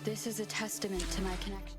This is a testament to my connection.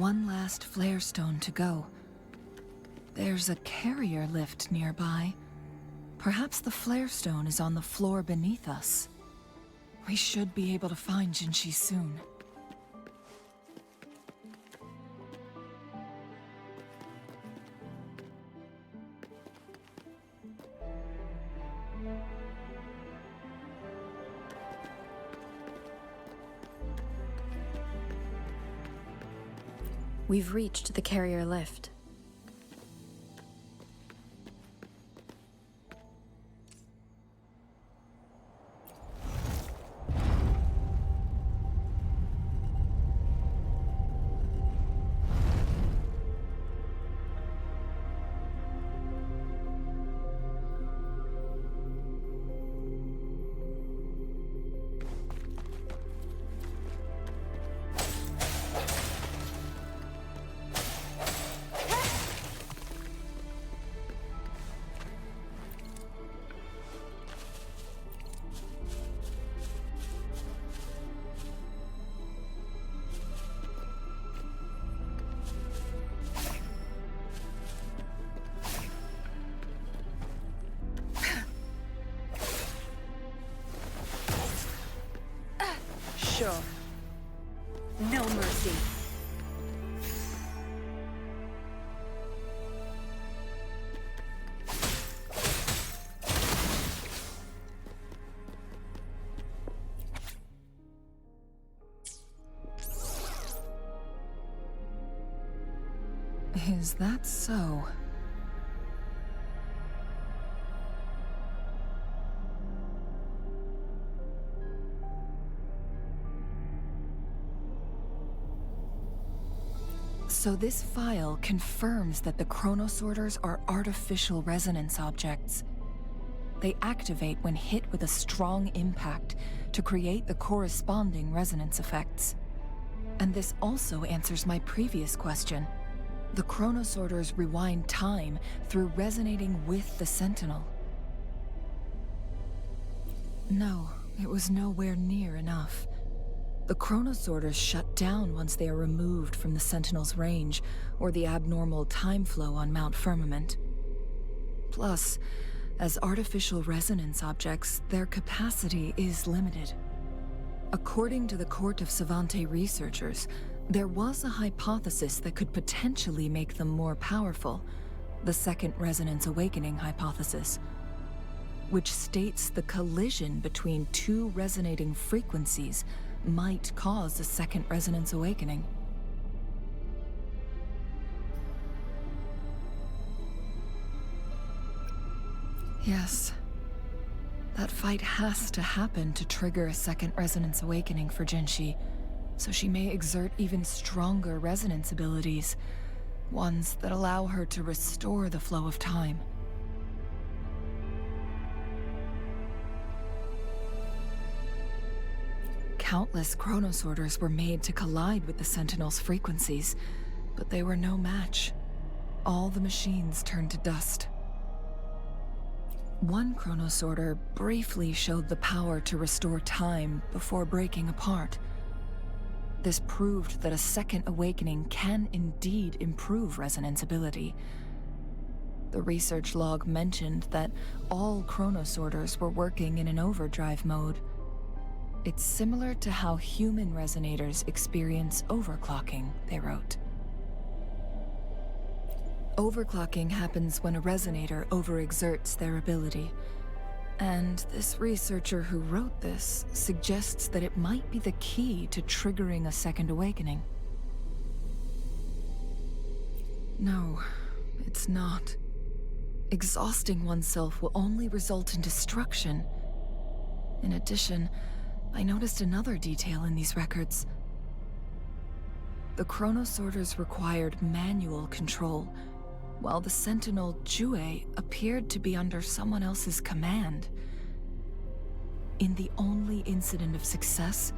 One last flare stone to go. There's a carrier lift nearby. Perhaps the flare stone is on the floor beneath us. We should be able to find Jinshi soon. We've reached the carrier lift. Sure. No mercy. Is that so? So this file confirms that the chronosorters are artificial resonance objects. They activate when hit with a strong impact to create the corresponding resonance effects. And this also answers my previous question. The chronosorters rewind time through resonating with the Sentinel. No, it was nowhere near enough. The chronosorters shut down once they are removed from the Sentinel's range, or the abnormal time flow on Mount Firmament. Plus, as artificial resonance objects, their capacity is limited. According to the Court of Savante researchers, there was a hypothesis that could potentially make them more powerful, the Second Resonance Awakening hypothesis, which states the collision between two resonating frequencies might cause a Second Resonance Awakening. Yes. That fight has to happen to trigger a Second Resonance Awakening for Jinshi, so she may exert even stronger resonance abilities, ones that allow her to restore the flow of time. Countless chronosorters were made to collide with the Sentinel's frequencies, but they were no match. All the machines turned to dust. One chronosorter briefly showed the power to restore time before breaking apart. This proved that a second awakening can indeed improve resonance ability. The research log mentioned that all chronosorters were working in an overdrive mode. It's similar to how human resonators experience overclocking, they wrote. Overclocking happens when a resonator overexerts their ability. And this researcher who wrote this suggests that it might be the key to triggering a second awakening. No, it's not. Exhausting oneself will only result in destruction. In addition, I noticed another detail in these records. The chronosorters required manual control, while the Sentinel Jue appeared to be under someone else's command. In the only incident of success,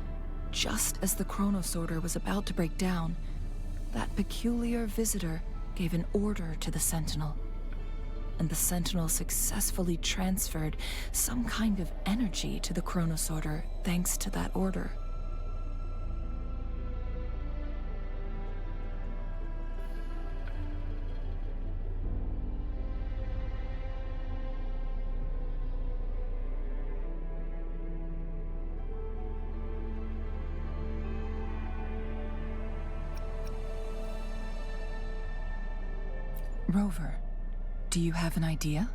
just as the chronosorter was about to break down, that peculiar visitor gave an order to the Sentinel, and the Sentinel successfully transferred some kind of energy to the chronosorter thanks to that order. Rover, do you have an idea?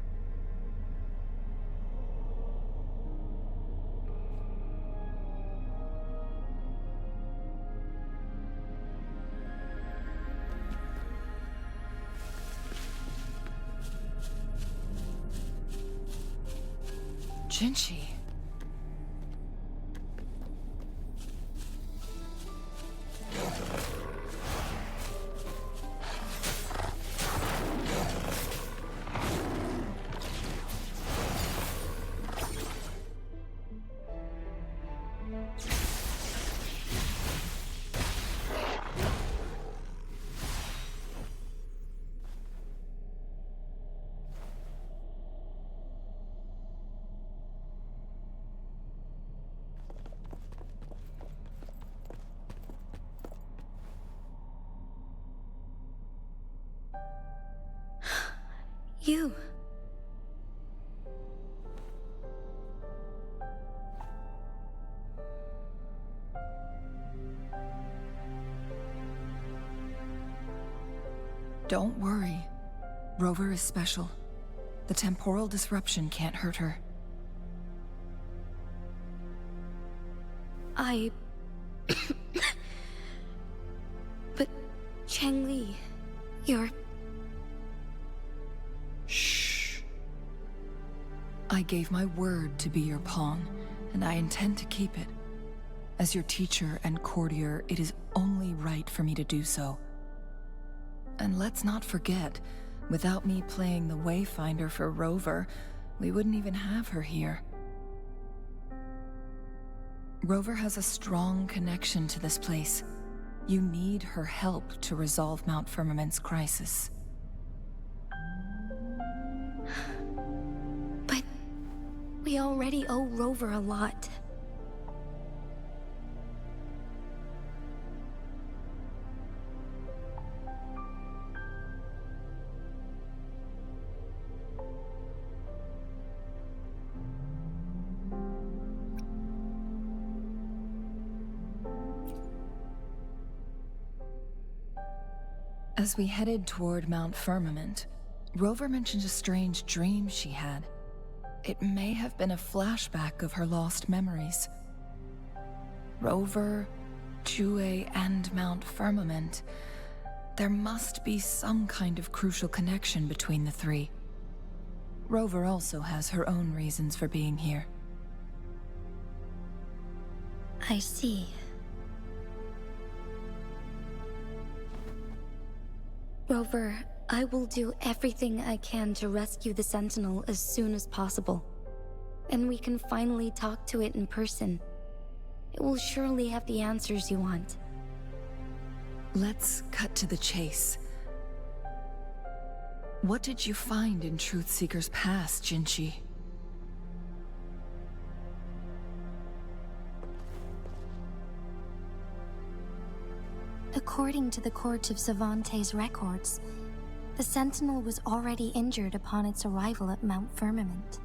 Jinchi. You. Don't worry. Rover is special. The temporal disruption can't hurt her. But Changli, you're... Shh. I gave my word to be your pawn, and I intend to keep it. As your teacher and courtier, it is only right for me to do so. And let's not forget, without me playing the Wayfinder for Rover, we wouldn't even have her here. Rover has a strong connection to this place. You need her help to resolve Mount Firmament's crisis. But we already owe Rover a lot. As we headed toward Mount Firmament, Rover mentioned a strange dream she had. It may have been a flashback of her lost memories. Rover, Jue, and Mount Firmament. There must be some kind of crucial connection between the three. Rover also has her own reasons for being here. I see. Rover, I will do everything I can to rescue the Sentinel as soon as possible. And we can finally talk to it in person. It will surely have the answers you want. Let's cut to the chase. What did you find in Truthseeker's past, Jinchi? According to the Court of Savante's records, the Sentinel was already injured upon its arrival at Mount Firmament.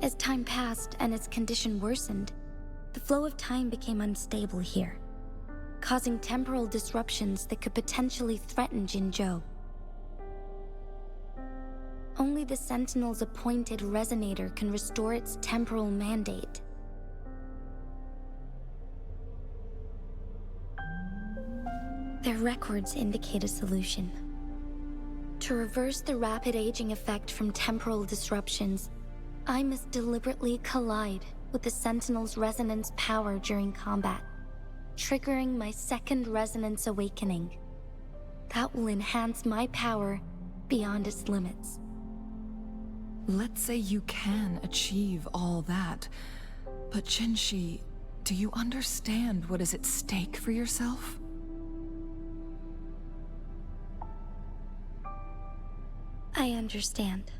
As time passed and its condition worsened, the flow of time became unstable here, causing temporal disruptions that could potentially threaten Jinzhou. Only the Sentinel's appointed resonator can restore its temporal mandate. Their records indicate a solution. To reverse the rapid aging effect from temporal disruptions, I must deliberately collide with the Sentinel's resonance power during combat, triggering my second resonance awakening. That will enhance my power beyond its limits. Let's say you can achieve all that, but Jinchi, do you understand what is at stake for yourself? I understand.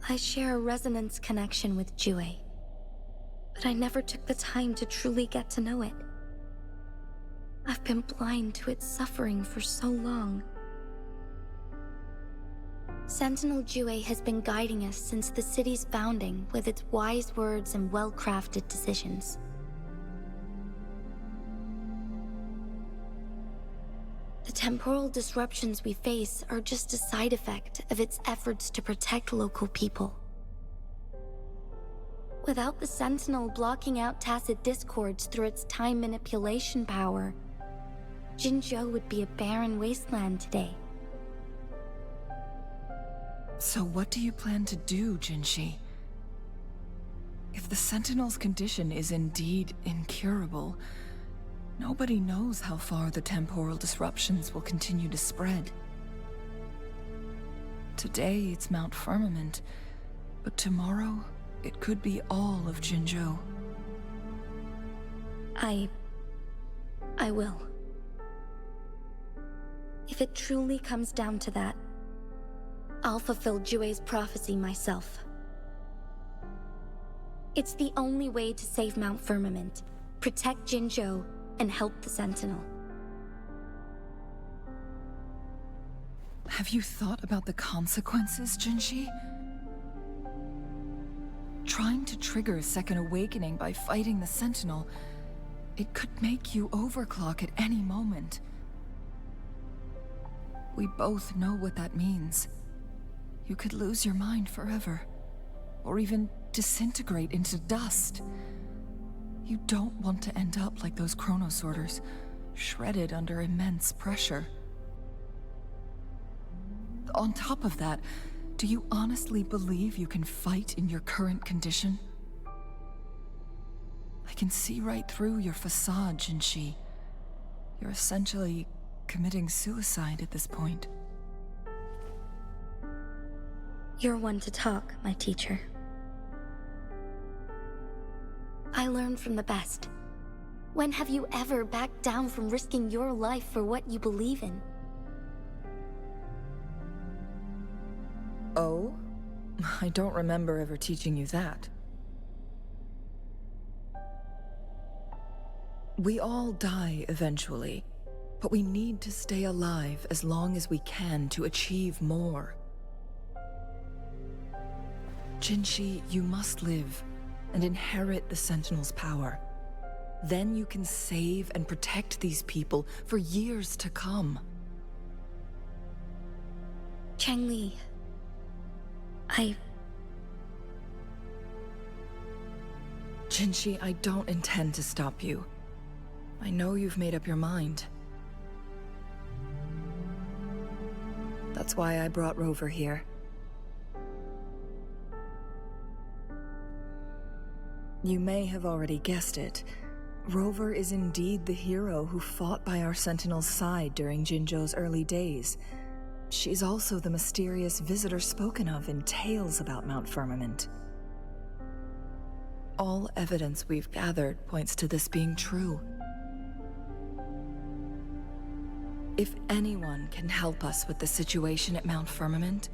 I share a resonance connection with Jue, but I never took the time to truly get to know it. I've been blind to its suffering for so long. Sentinel Jue has been guiding us since the city's founding with its wise words and well-crafted decisions. The temporal disruptions we face are just a side effect of its efforts to protect local people. Without the Sentinel blocking out tacit discords through its time manipulation power, Jinzhou would be a barren wasteland today. So what do you plan to do, Jinshi? If the Sentinel's condition is indeed incurable, nobody knows how far the temporal disruptions will continue to spread. Today it's Mount Firmament, but tomorrow it could be all of Jinzhou. I will. If it truly comes down to that, I'll fulfill Jue's prophecy myself. It's the only way to save Mount Firmament, protect Jinzhou, and help the Sentinel. Have you thought about the consequences, Jinshi? Trying to trigger a second awakening by fighting the Sentinel, it could make you overclock at any moment. We both know what that means. You could lose your mind forever, or even disintegrate into dust. You don't want to end up like those chronosorters, shredded under immense pressure. On top of that, do you honestly believe you can fight in your current condition? I can see right through your facade, Jinshi. You're essentially committing suicide at this point. You're one to talk, my teacher. I learned from the best. When have you ever backed down from risking your life for what you believe in? Oh? I don't remember ever teaching you that. We all die eventually, but we need to stay alive as long as we can to achieve more. Jinshi, you must live and inherit the Sentinel's power. Then you can save and protect these people for years to come. Changli, Jinshi, I don't intend to stop you. I know you've made up your mind. That's why I brought Rover here. You may have already guessed it. Rover is indeed the hero who fought by our Sentinel's side during Jinzhou's early days. She's also the mysterious visitor spoken of in tales about Mount Firmament. All evidence we've gathered points to this being true. If anyone can help us with the situation at Mount Firmament,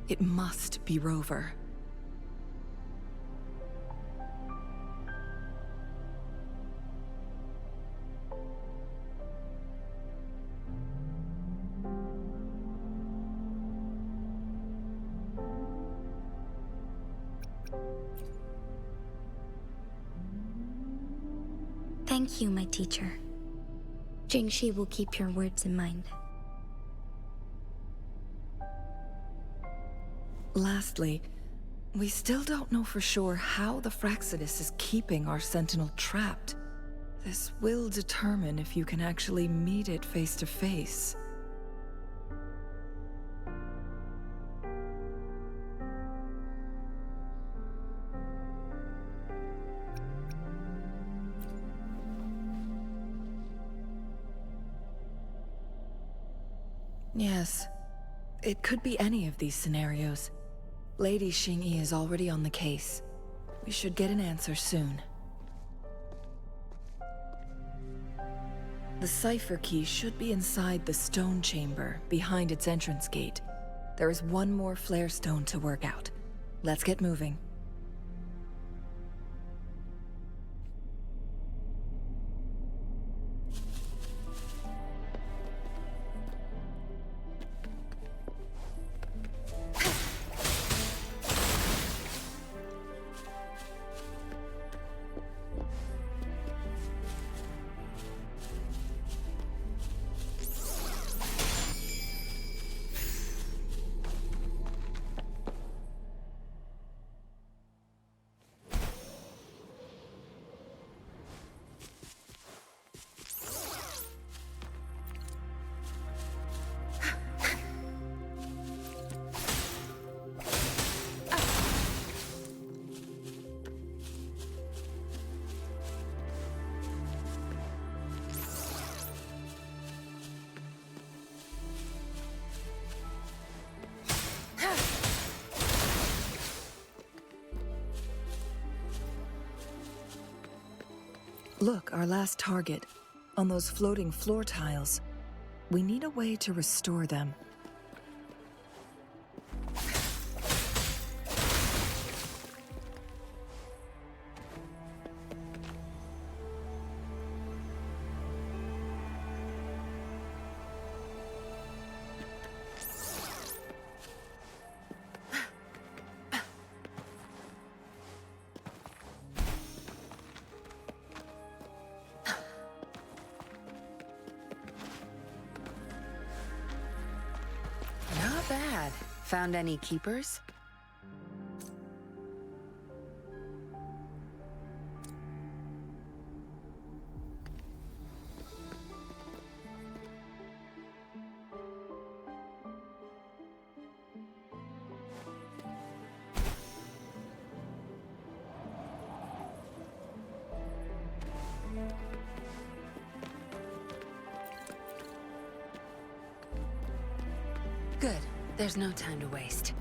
it must be Rover. Thank you, my teacher. Jingshi will keep your words in mind. Lastly, we still don't know for sure how the Fraxidus is keeping our Sentinel trapped. This will determine if you can actually meet it face to face. Yes, it could be any of these scenarios. Lady Xingyi is already on the case. We should get an answer soon. The cipher key should be inside the stone chamber, behind its entrance gate. There is one more flare stone to work out. Let's get moving. Look, our last target. On those floating floor tiles. We need a way to restore them. Not bad. Found any keepers? Good. There's no time to waste.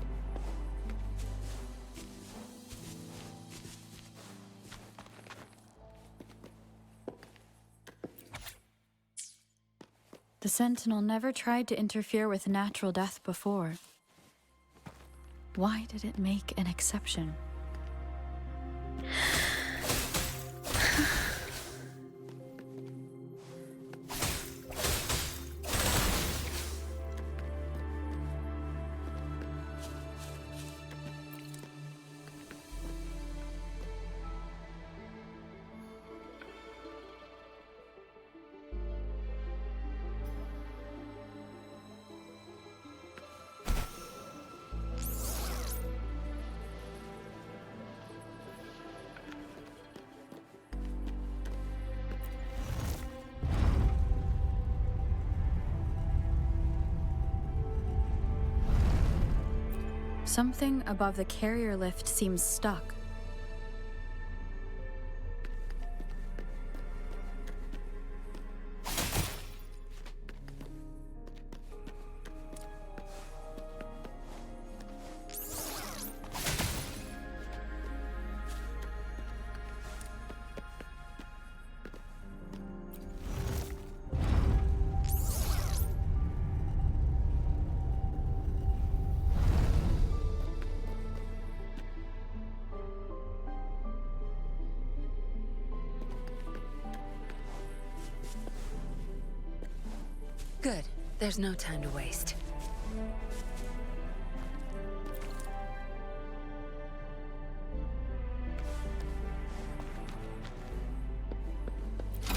The Sentinel never tried to interfere with natural death before. Why did it make an exception? Something above the carrier lift seems stuck. Good. There's no time to waste.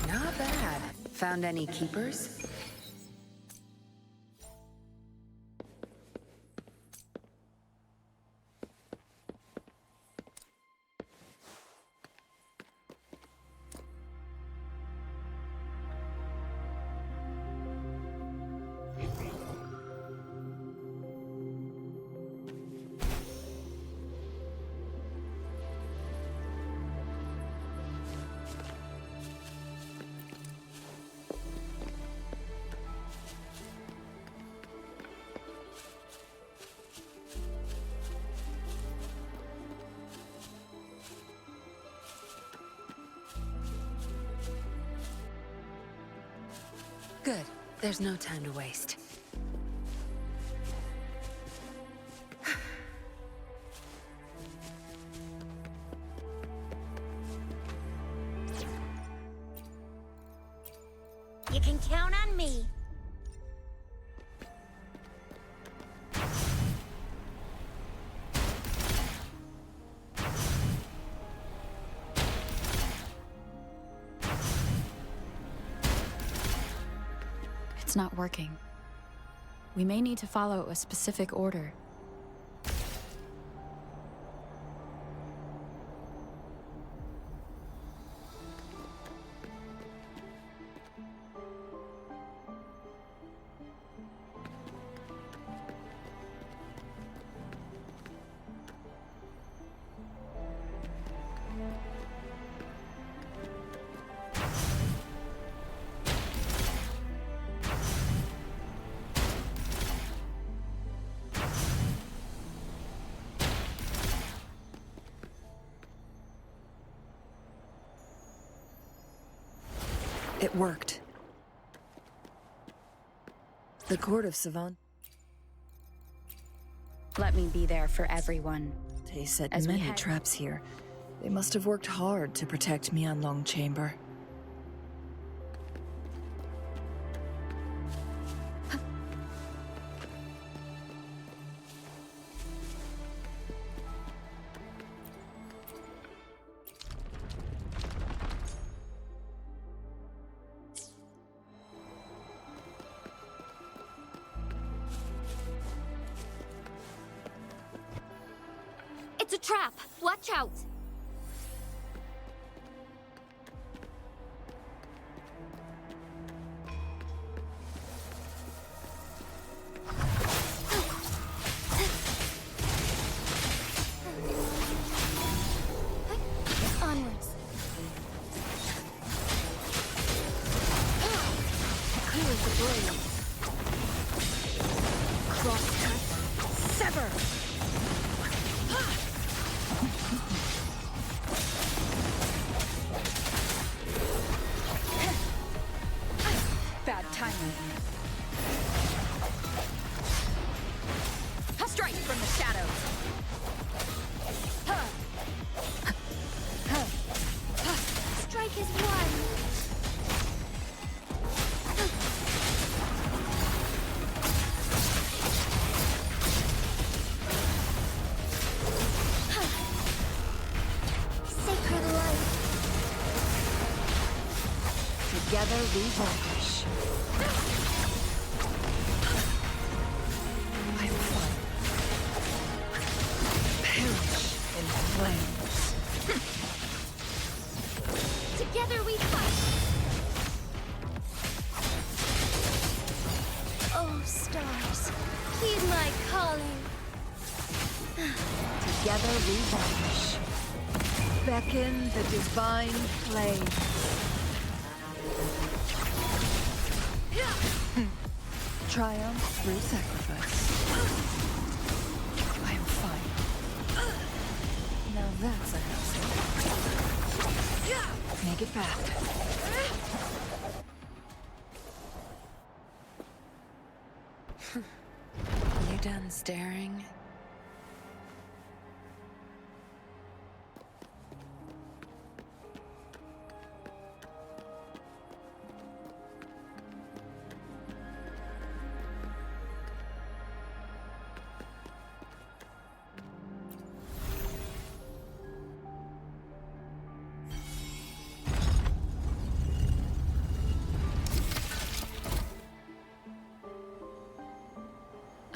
Not bad. Found any keepers? Good. There's no time to waste. You can count on me. It's not working. We may need to follow a specific order. It worked. The court of Savant. Let me be there for everyone. They set As we many head- traps here. They must have worked hard to protect me on Long Chamber. It's a trap! Watch out! Onwards. Clear the blade. Cross-cut. Sever! Bad timing. A strike from the shadows. Strike is one. Sacred light. Together we vanquish. I will perish in flames. Together we fight. Oh, stars, heed my calling. Together we vanquish. Beckon the divine flame. Triumph through sacrifice. I am fine. Now that's a hassle. Make it fast. You done staring?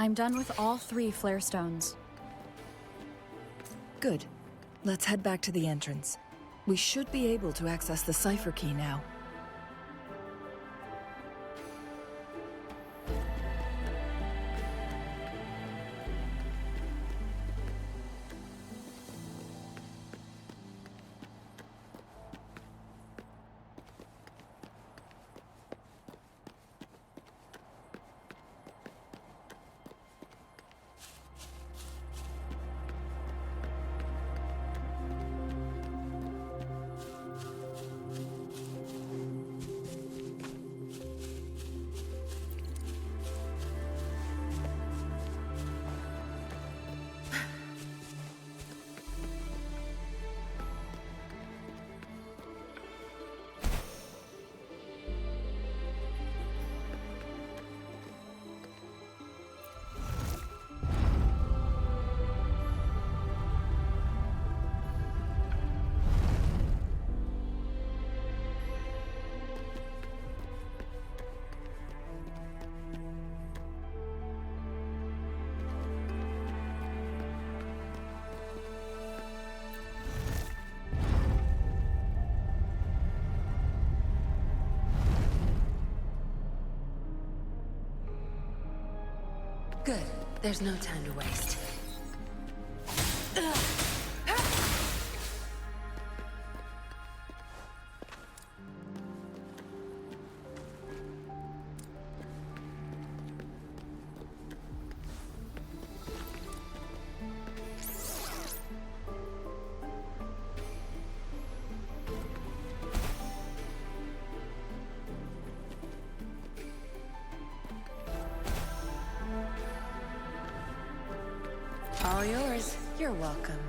I'm done with all 3 flare stones. Good. Let's head back to the entrance. We should be able to access the cipher key now. Good. There's no time to waste. All yours. You're welcome.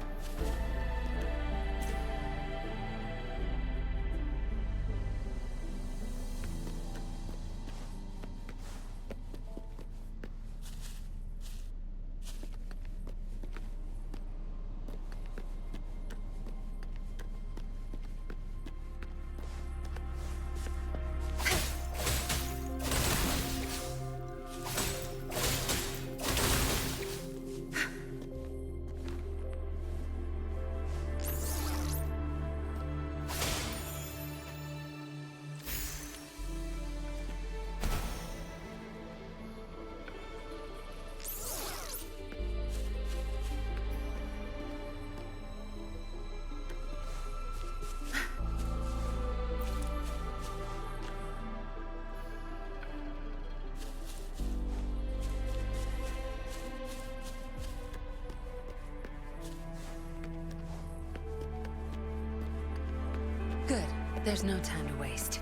Good. There's no time to waste.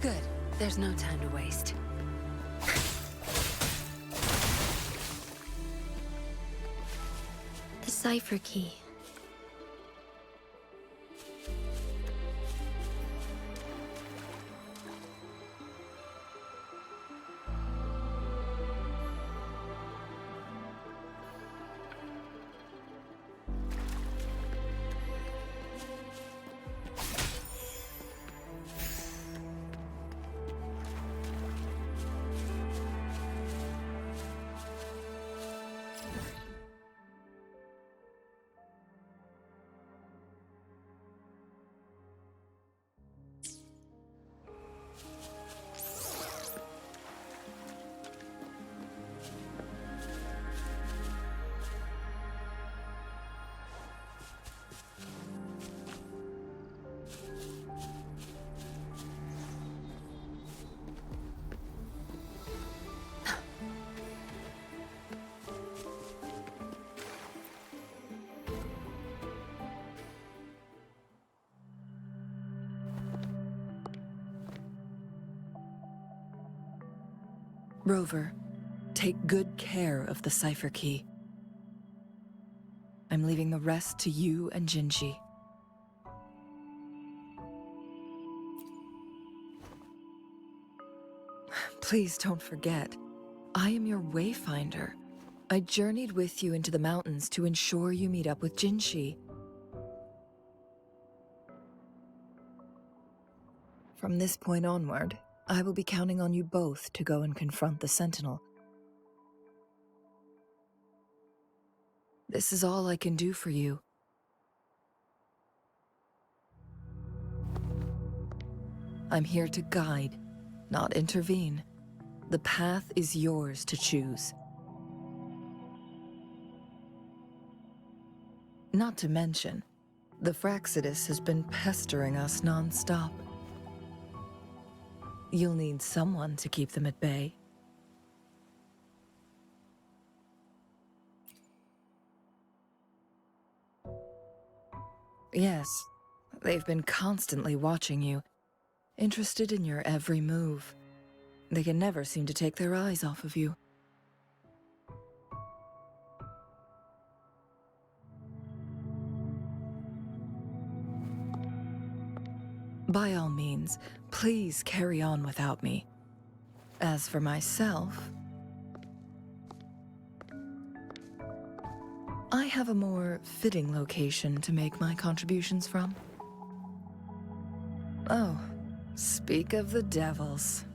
Good. There's no time to waste. The cipher key. Rover, take good care of the cipher key. I'm leaving the rest to you and Jinji. Please don't forget, I am your wayfinder. I journeyed with you into the mountains to ensure you meet up with Jinji. From this point onward, I will be counting on you both to go and confront the Sentinel. This is all I can do for you. I'm here to guide, not intervene. The path is yours to choose. Not to mention, the Fraxidus has been pestering us non-stop. You'll need someone to keep them at bay. Yes, they've been constantly watching you, interested in your every move. They can never seem to take their eyes off of you. By all means, please carry on without me. As for myself, I have a more fitting location to make my contributions from. Oh, speak of the devils.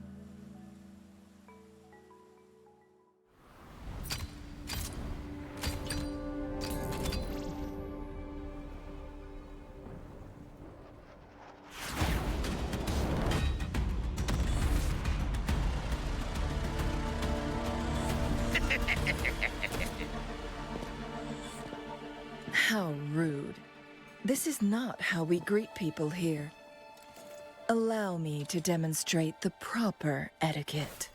How rude. This is not how we greet people here. Allow me to demonstrate the proper etiquette.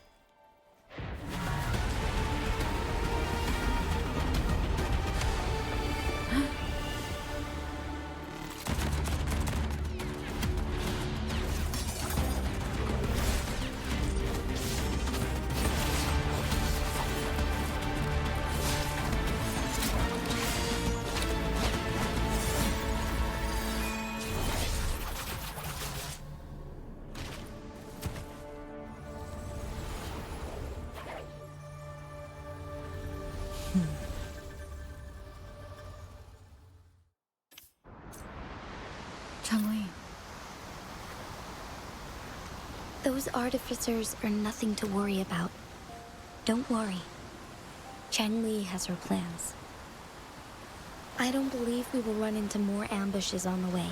Changli. Those artificers are nothing to worry about. Don't worry. Changli has her plans. I don't believe we will run into more ambushes on the way.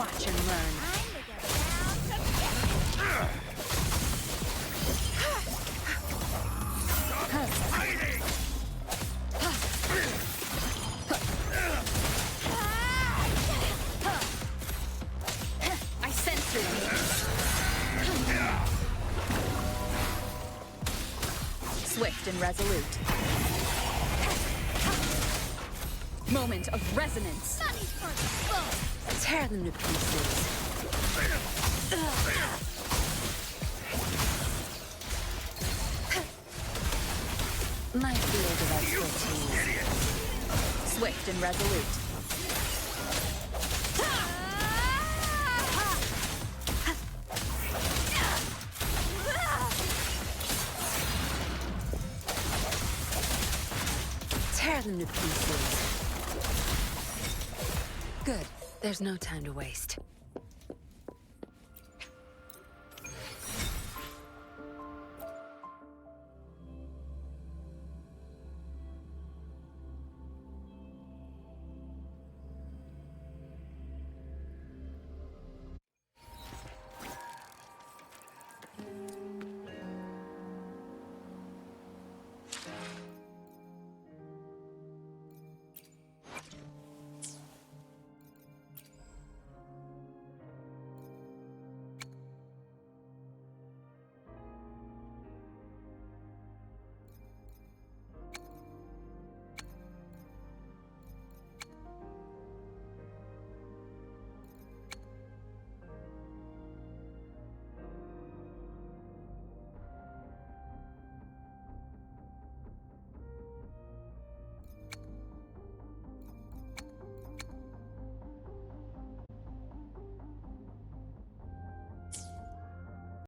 Watch and learn. I sense it. Swift and resolute. Moment of resonance. Tear them to pieces. My field of expertise. Swift and resolute. Tear them to pieces. Good. There's no time to waste.